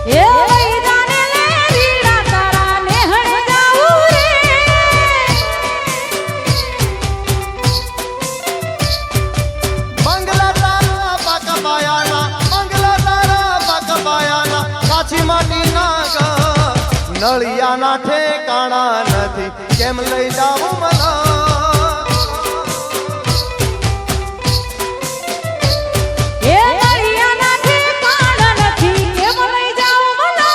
એ વૈદાને લે રીડા તારા નેહડે જાવું રે મંગલા તારા પાક પાયાના મંગલા તારા પાક પાયાના કાચી માટીના નળિયાના ઠેકાણા નથી કેમ લઈ જાવું મને એ નળિયાના ઠેકાણા નથી કેમ લઈ જાઉં મને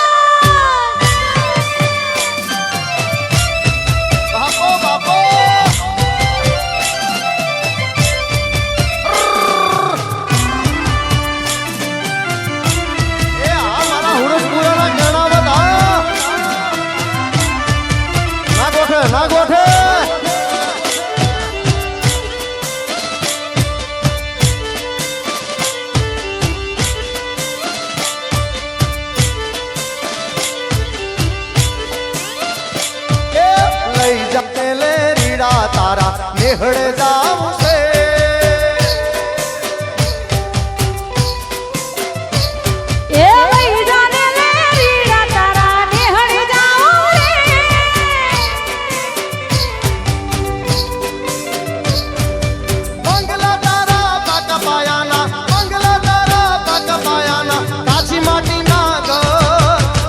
બાપો બાપો એ આ મારા હુરસ પુરાના ગણા બધા ના ગોઠે લઈ જાતે લે રીડા તારા નેહડે જાવું છે એ વૈદાને લે રીડા તારા નેહડે જાવું રે મંગલા તારા પાક પાયાના મંગલા તારા પાક પાયાના કાચી માટીના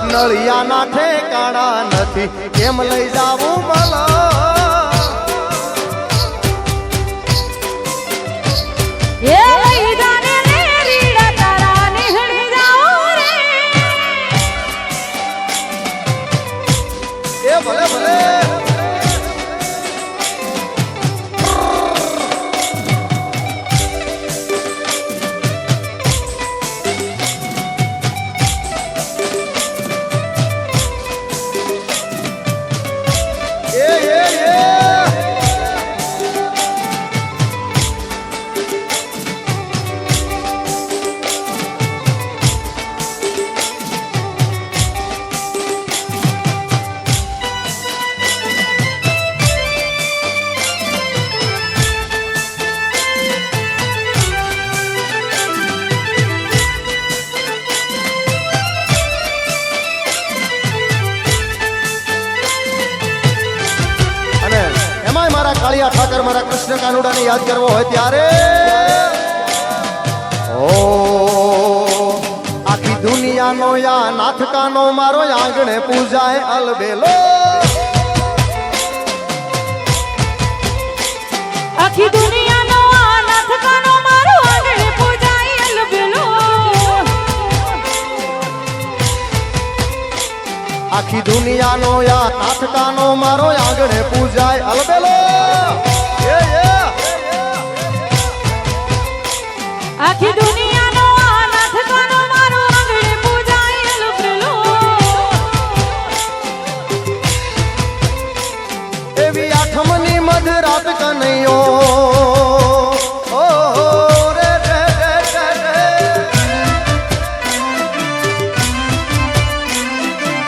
નળિયાના ઠેકાણા નથી કેમ લઈ જાવું મને એ વૈદાને લે રીડા તારા નેહડે જાવું રે એ ભલે ભલે કાળિયા ઠાકર મારા કૃષ્ણ કાનુડાને યાદ કરવો હોય ત્યારે ઓ આખી દુનિયાનો યા નાથકાનો મારો આંગણે પૂજાય અલબેલો આખી દુનિયાનો આ નાથકાનો મારો આંગણે પૂજાય અલબેલો આખી દુનિયાનો યા નાથકાનો મારો આંગણે પૂજાય અલબેલો આખી દુનિયાનો આ નાથકાનો મારો આંગણે પૂજાય અલબેલો એવી આઠમની મધરાત કનૈયો ઓ રે રે રે રે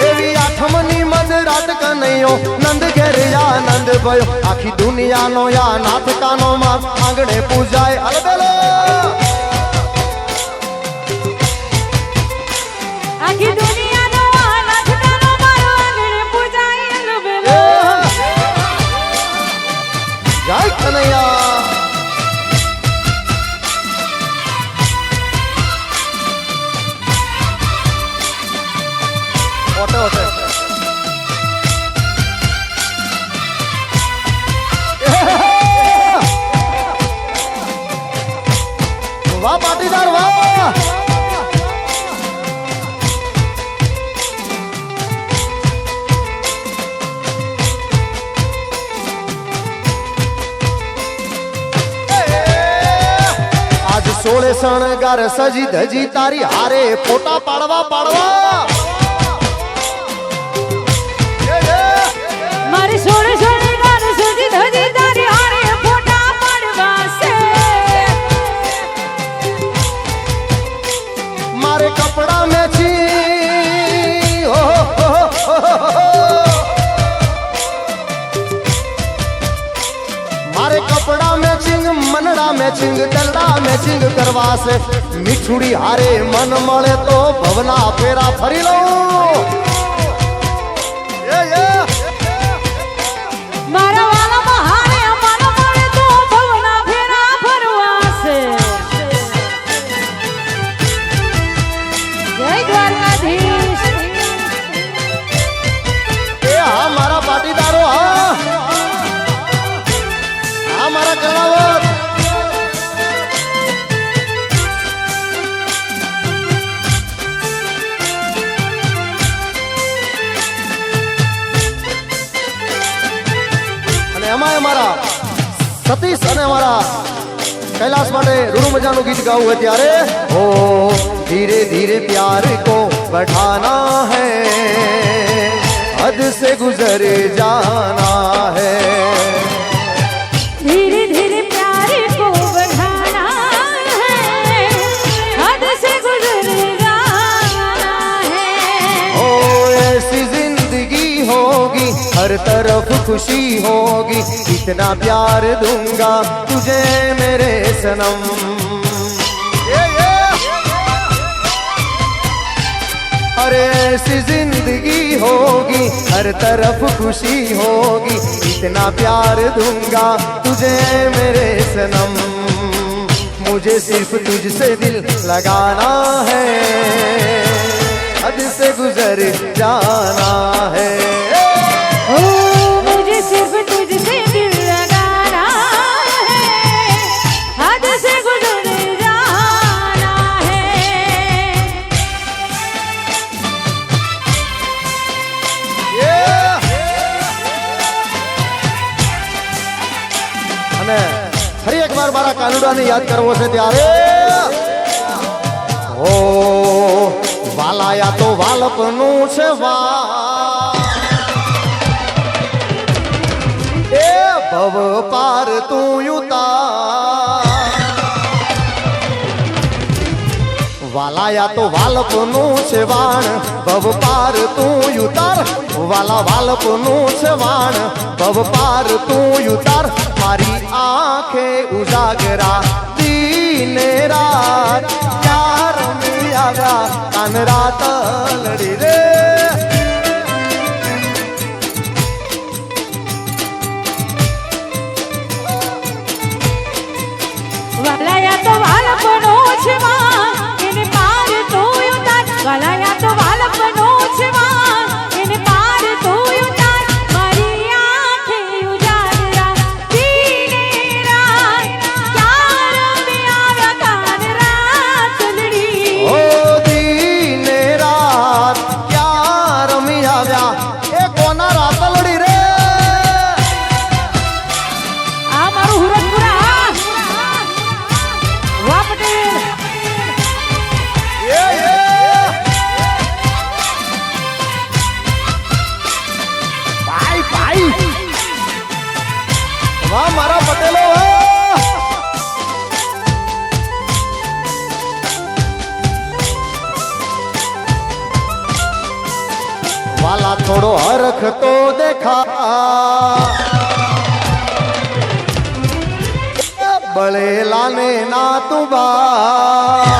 એવી આઠમની મધરાત કનૈયો નંદ ઘેરિયા નંદ ભયો આખી દુનિયાનો યા નાથકાનો માં આંગણે પૂજાય અલબેલો આખી દુનિયાનો આ નાથકાનો મારો આંગણે પૂજાય અલબેલો જય કનૈયા ઓટે ઓટે વાહ પાટીદાર વાહ આજ સોળે શણગાર સજી ધજી તારી હારે ફોટા પાડવા પાડવા મારી સોળે સોળે ગાર સુધી ધજી તારી હારે ફોટા પાડવા છે મારે કપડા મેચી મારે કપડા મેચિંગ મનડા કરવા છે મીઠુડી હારે મન મળે તો ભવના ફેરા ફરી લો મારા વાલામાં હારે મન મળે તો ભવના ફેરા ફરવા છે જય દ્વારકાધીશ એ હા મારા પાટીદારો હા હા મારા કર્ણાવત અને એમાં અમારા સતીશ અને અમારા कैलाश માટે રૂડું મજાનું ગીત ગાવું હોય ત્યારે ઓ ધીરે ધીરે પ્યાર કો बढ़ाना है हद से गुजर जाना है धीरे धीरे प्यार को बढ़ाना है हद से गुजर जाना है ओ ऐसी जिंदगी होगी हर तरफ खुशी होगी इतना प्यार दूंगा तुझे मेरे सनम अरे ऐसी जिंदगी होगी हर तरफ खुशी होगी इतना प्यार दूंगा तुझे मेरे सनम मुझे सिर्फ तुझसे दिल लगाना है हद से गुजर जाना है ओ मुझे सिर्फ तुझसे दिल लगाना है हद से गुजर जाना है અને ફરી એકવાર મારા કાનુડાને યાદ કરવો છે ત્યારે ઓ વાલાયા તો વાલપનું છે એ ભવ પાર તું ઉતાર વાલાયા તો વાલપનું છે વાણ ભવ પાર તું ઉતાર વાલા વાલપનું છે વાણ ભવ પાર તું ઉતાર મારી આંખે ઉજાગરા દીને રાત ચાર મિયાગા કાન રાત લડી રે વાલાયા તો વાલપનો છે માં એને પાર તો ઉતાર વાલાયા તો વાલપનો છે માં એને પાર તો ઉતાર મારી આંખે ઉજાગરા દીને રાત ક્યાં રમે આવ્યા કાન રાત લડી ઓ દીને રાત ક્યાં રમી આવ્યા એ કોના રાત લડી રે આ મારું હુરતપુરા વાહ પટેલ ભાઈ ભાઈ વાહ મારા પટેલો વાલા થોડો હરખ તો દેખા બળેલા ને ના તું બા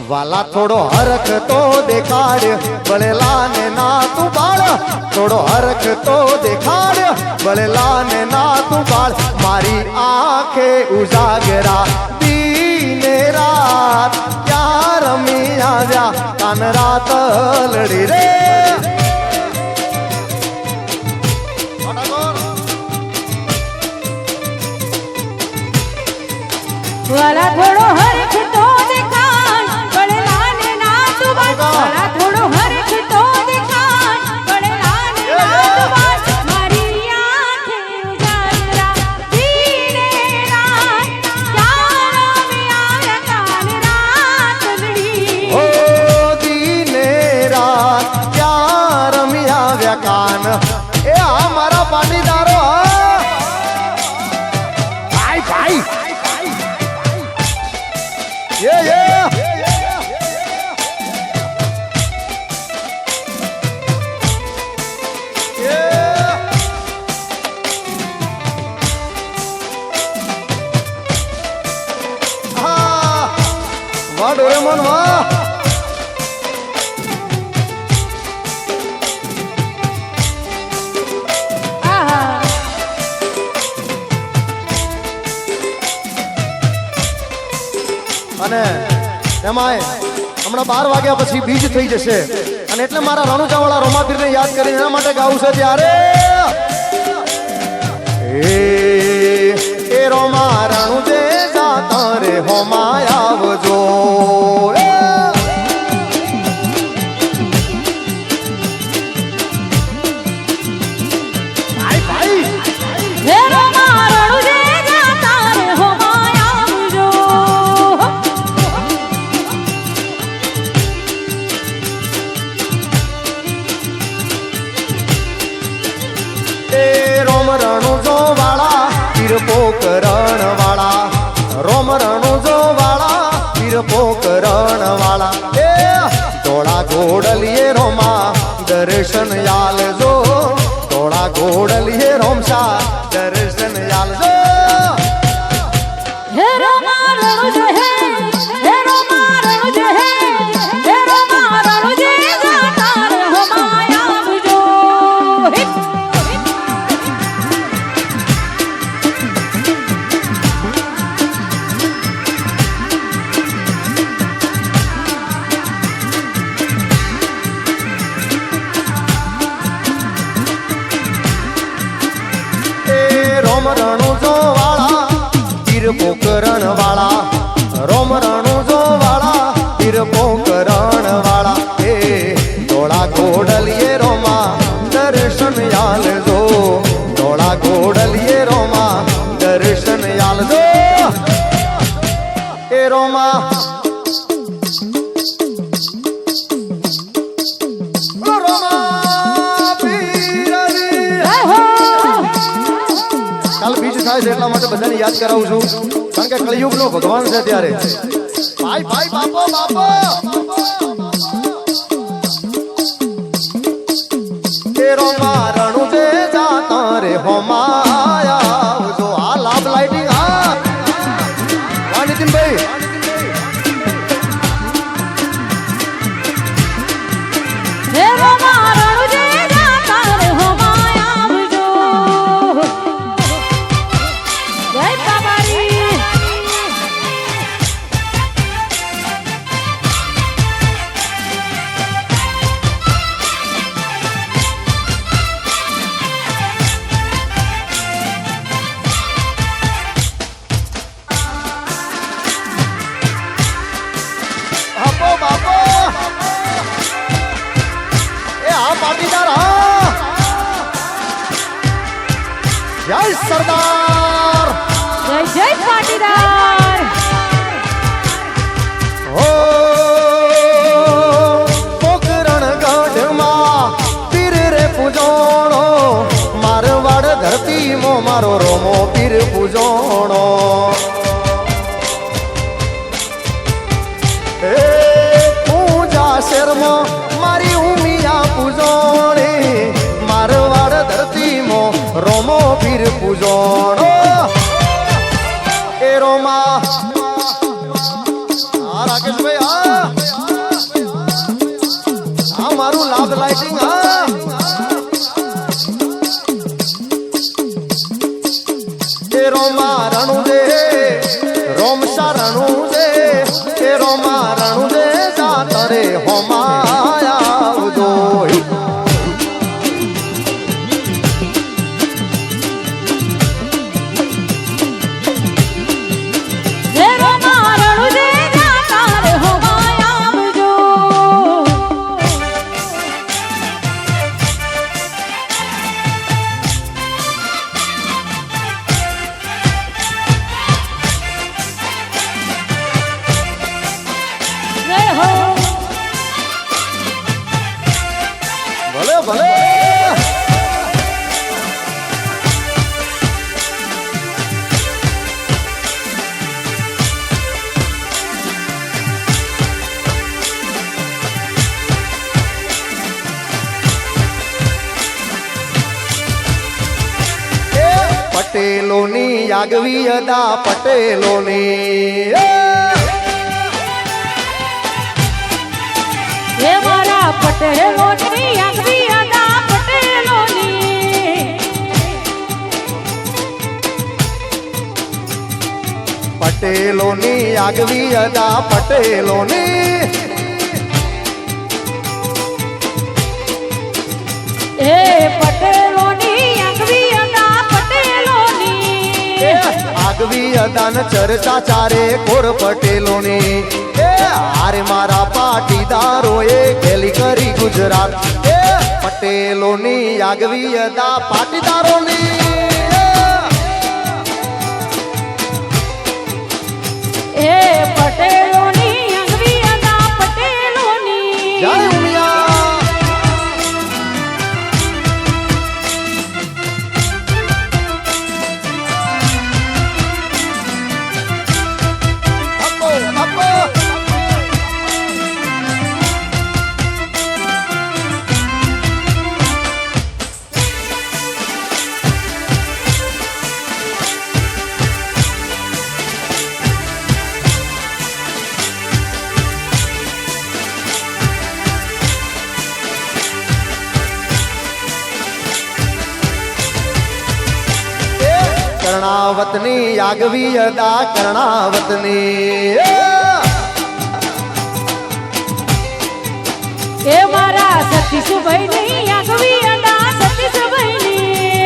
વાલા થોડો હરખ તો દેખાડ બળેલા ને ના તું બાળ થોડો હરખ તો દેખાડ બળેલા ને ના તું બાળ મારી આંખે ઉજાગરા દીને રાત ક્યાં રમી આવ્યા કાન રાત લડી રે વાલા થોડો હરખ તો દેખાય બળેલા ને ના તું બાળ વાલા થોડો હરખ તો દેખાય બળેલા ને ના તું બાળ મારી આંખે ઉજાગરા દીને રાત ક્યાં રમે આવ્યા કાન રાત લડી ઓ દીને રાત ક્યાં એમાંય હમણાં 12 વાગ્યા પછી બીજ થઈ જશે અને એટલે મારા રણુજાવાળા રોમાપીરને યાદ કરીને એના માટે ગાવું છે ત્યારે એ રોમા રણુજે જાતા રે હોમા આવજો હે રોમા રણુજે જાતા રે હોમા આવજો. એ રોમ રણુજો વાળા પીર પોકરણ વાળા રોમ રણુજો વાળા પીર પોકરણ વાળા એ ધોળા ઘોડલીએ રોમા દર્શન યાલજો ધોળા ઘોડલીએ રોમશા દર્શન યાલજો હે રોમા રણુજે હે રોમા રણુજે હે રોમા રણુજે જાતા રે હોમા આવજો. એ રોમ રણુજો વાળા પીર પોકરણ વાળા રોમ રણુજો વાળા પીર પોકરણ વાળા એ ધોળા ઘોડલીએ રોમા દર્શન યાલજો ધોળા ઘોડલીએ રોમા દર્શન યાલજો એ રોમા ઓ રોમા પીરની હે હો કાલ બીજ થાય છે એટલા માટે બધાને યાદ કરાવું છું કારણ કે કળિયુગનો ભગવાન છે ત્યારે ભાઈ ભાઈ બાપો બાપો તેરો મારણું જે જાતા રે હોમાયા આવજો આ લાભ લાઇટિંગ હા હા નીતિનભાઈ હે રોમા રણુજે જાતા રે હોમા આવજો. જય બાબારી. બાપો બાપો એ આ પાટીદાર હા જય સરદાર જય જય પાટીદાર. ઓ પોકરણ ગઢમાં પીર રે પૂજોણો મારવાડ ધરતીમાં મારો રોમો પીર પૂજોણો એ પૂજા શેરમાં મારી ઉમિયા પૂજોણી મારવાડ ધરતીમાં રોમો પીર પૂજોણો એ રોમા હા રાકેશભાઈ હા મારું લાભ લાઇટિંગ હા એ રોમા રણુજે રોમશા રણુજે એ રોમા રણુજે જાતા રે હોમા આવજો હે રોમા રણુજે જાતા રે હોમા આવજો. જય હો ભલે ભલે પટેલોની આગવી અદા પટેલોની હે મારા પટેલોની આગવી અદા પટેલોની. પટેલોની આગવી અદા પટેલોની એ પટેલોની આગવી અદા પટેલોની આગવી અદાન ચર્ચા ચારે કોર પટેલોની એ હારે મારા પાટીદારોએ ખેલી કરી ગુજરાત એ પટેલોની આગવી અદા પાટીદારોની એ પટેલોની આગવી અદા પટેલોની જય ઉમિયા અપો અપો કર્ણાવતની આગવી અદા કર્ણાવતની એ મારા સતીશભાઈની આગવી અદા સતીશભાઈની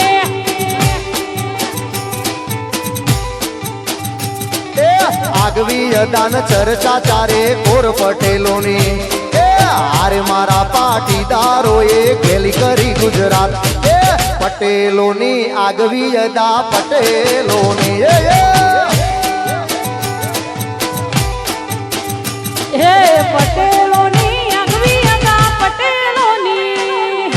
આગવી અદાન ચર્ચા ચારે કોર પટેલોની એ હારે મારા પાટીદારોએ ખેલી કરી ગુજરાત એ પટેલોની આગવી અદા પટેલોની એ પટેલોની આગવી અદા પટેલોની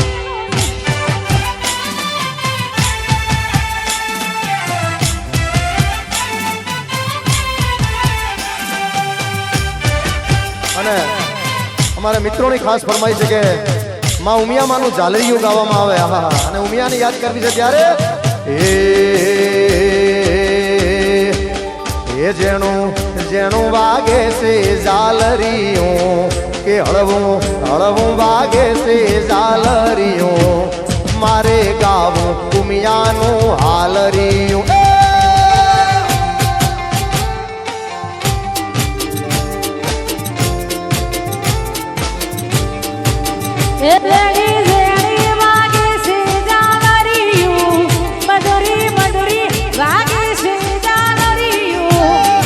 અને અમારા મિત્રોની ખાસ ફરમાઈ છે કે માં ઉમિયામાંનું ઝાલરિયું ગાવામાં આવે આહા અને ઉમિયાને યાદ કરવી છે ત્યારે એ જેણું જેણું વાગે છે ઝાલરિયું કે હળવું હળવું વાગે છે ઝાલરિયું મારે ગાવું ઉમિયાનું હાલરિયું એ લેડી લેડી વાગે છે ઝાલરિયું મધુરી મધુરી વાગે છે ઝાલરિયું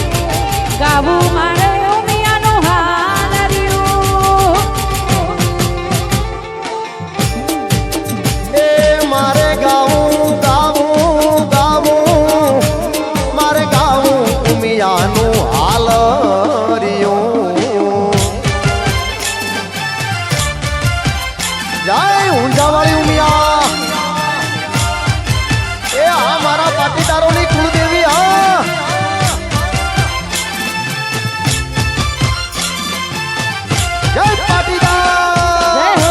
ગાવું મારે ઉમિયાનું હાલરિયું એ મારે ગાવું ગાવું ગાવું મારે ગાવું ઉમિયાનું હાલરિયું જય ઊંઝાવાળી ઉમિયા એ આ મારા પાટીદારોની કુળદેવી હા જય પાટીદાર જય હો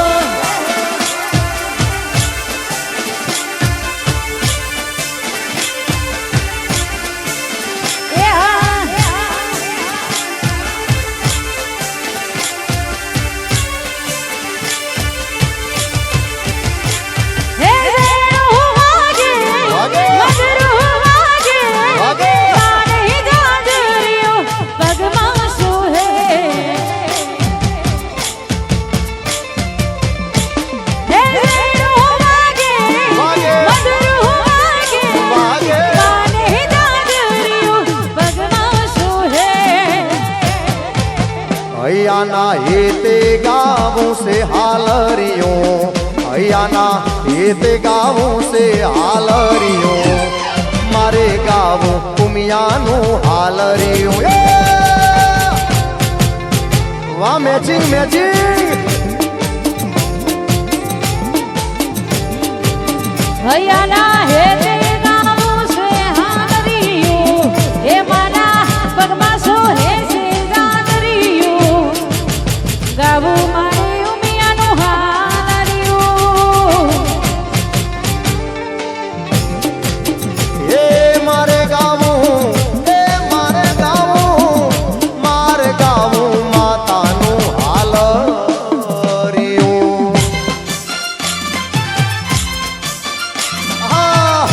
એ હા હે વેણું વાગે વાગે. મધુરું વાગે વાગે. મારી ઝાલરિયું પગમાં સોહે હે વેણું વાગે વાગે. મધુરું વાગે વાગે. મારી ઝાલરિયું પગમાં સોહે હૈયાના હેતે ગાવું છે હાલરિયું હૈયાના હેતે ગાવું છે હાલરિયું મારે ગાવું ઉમિયાનું હાલરિયું વાહ મેચિંગ મેચિંગ હૈયાના હેતે ગાવું છે હાલરિયું હે મારા પગમાં સોહે છે ઝાલરિયું ગાવું મારે ઉમિયાનું હાલરિયું એ મારે ગાવું મારે ગાવું માતાનું હાલરિયું હા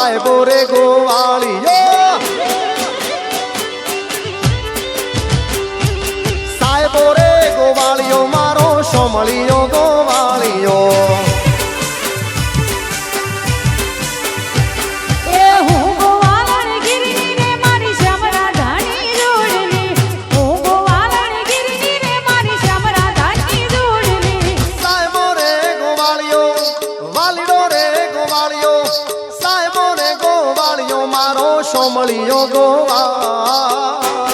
સાહેબો રે ગોવાળિયો સાહેબો રે ગોવાળિયો મારો સોમળિયો ગોવાળિયો એ હું ગોવાળણ ગીરની રે મારી શ્યામરા ધાણી જોડલી હું ગોવાળણ ગીરની રે મારી શ્યામરા ધાણી જોડલી સાહેબો રે ગોવાળિયો વાલીડો રે ગોવાળિયો સાહેબો રે ગોવાળિયો મારો સોમળિયો ગોવાળિયો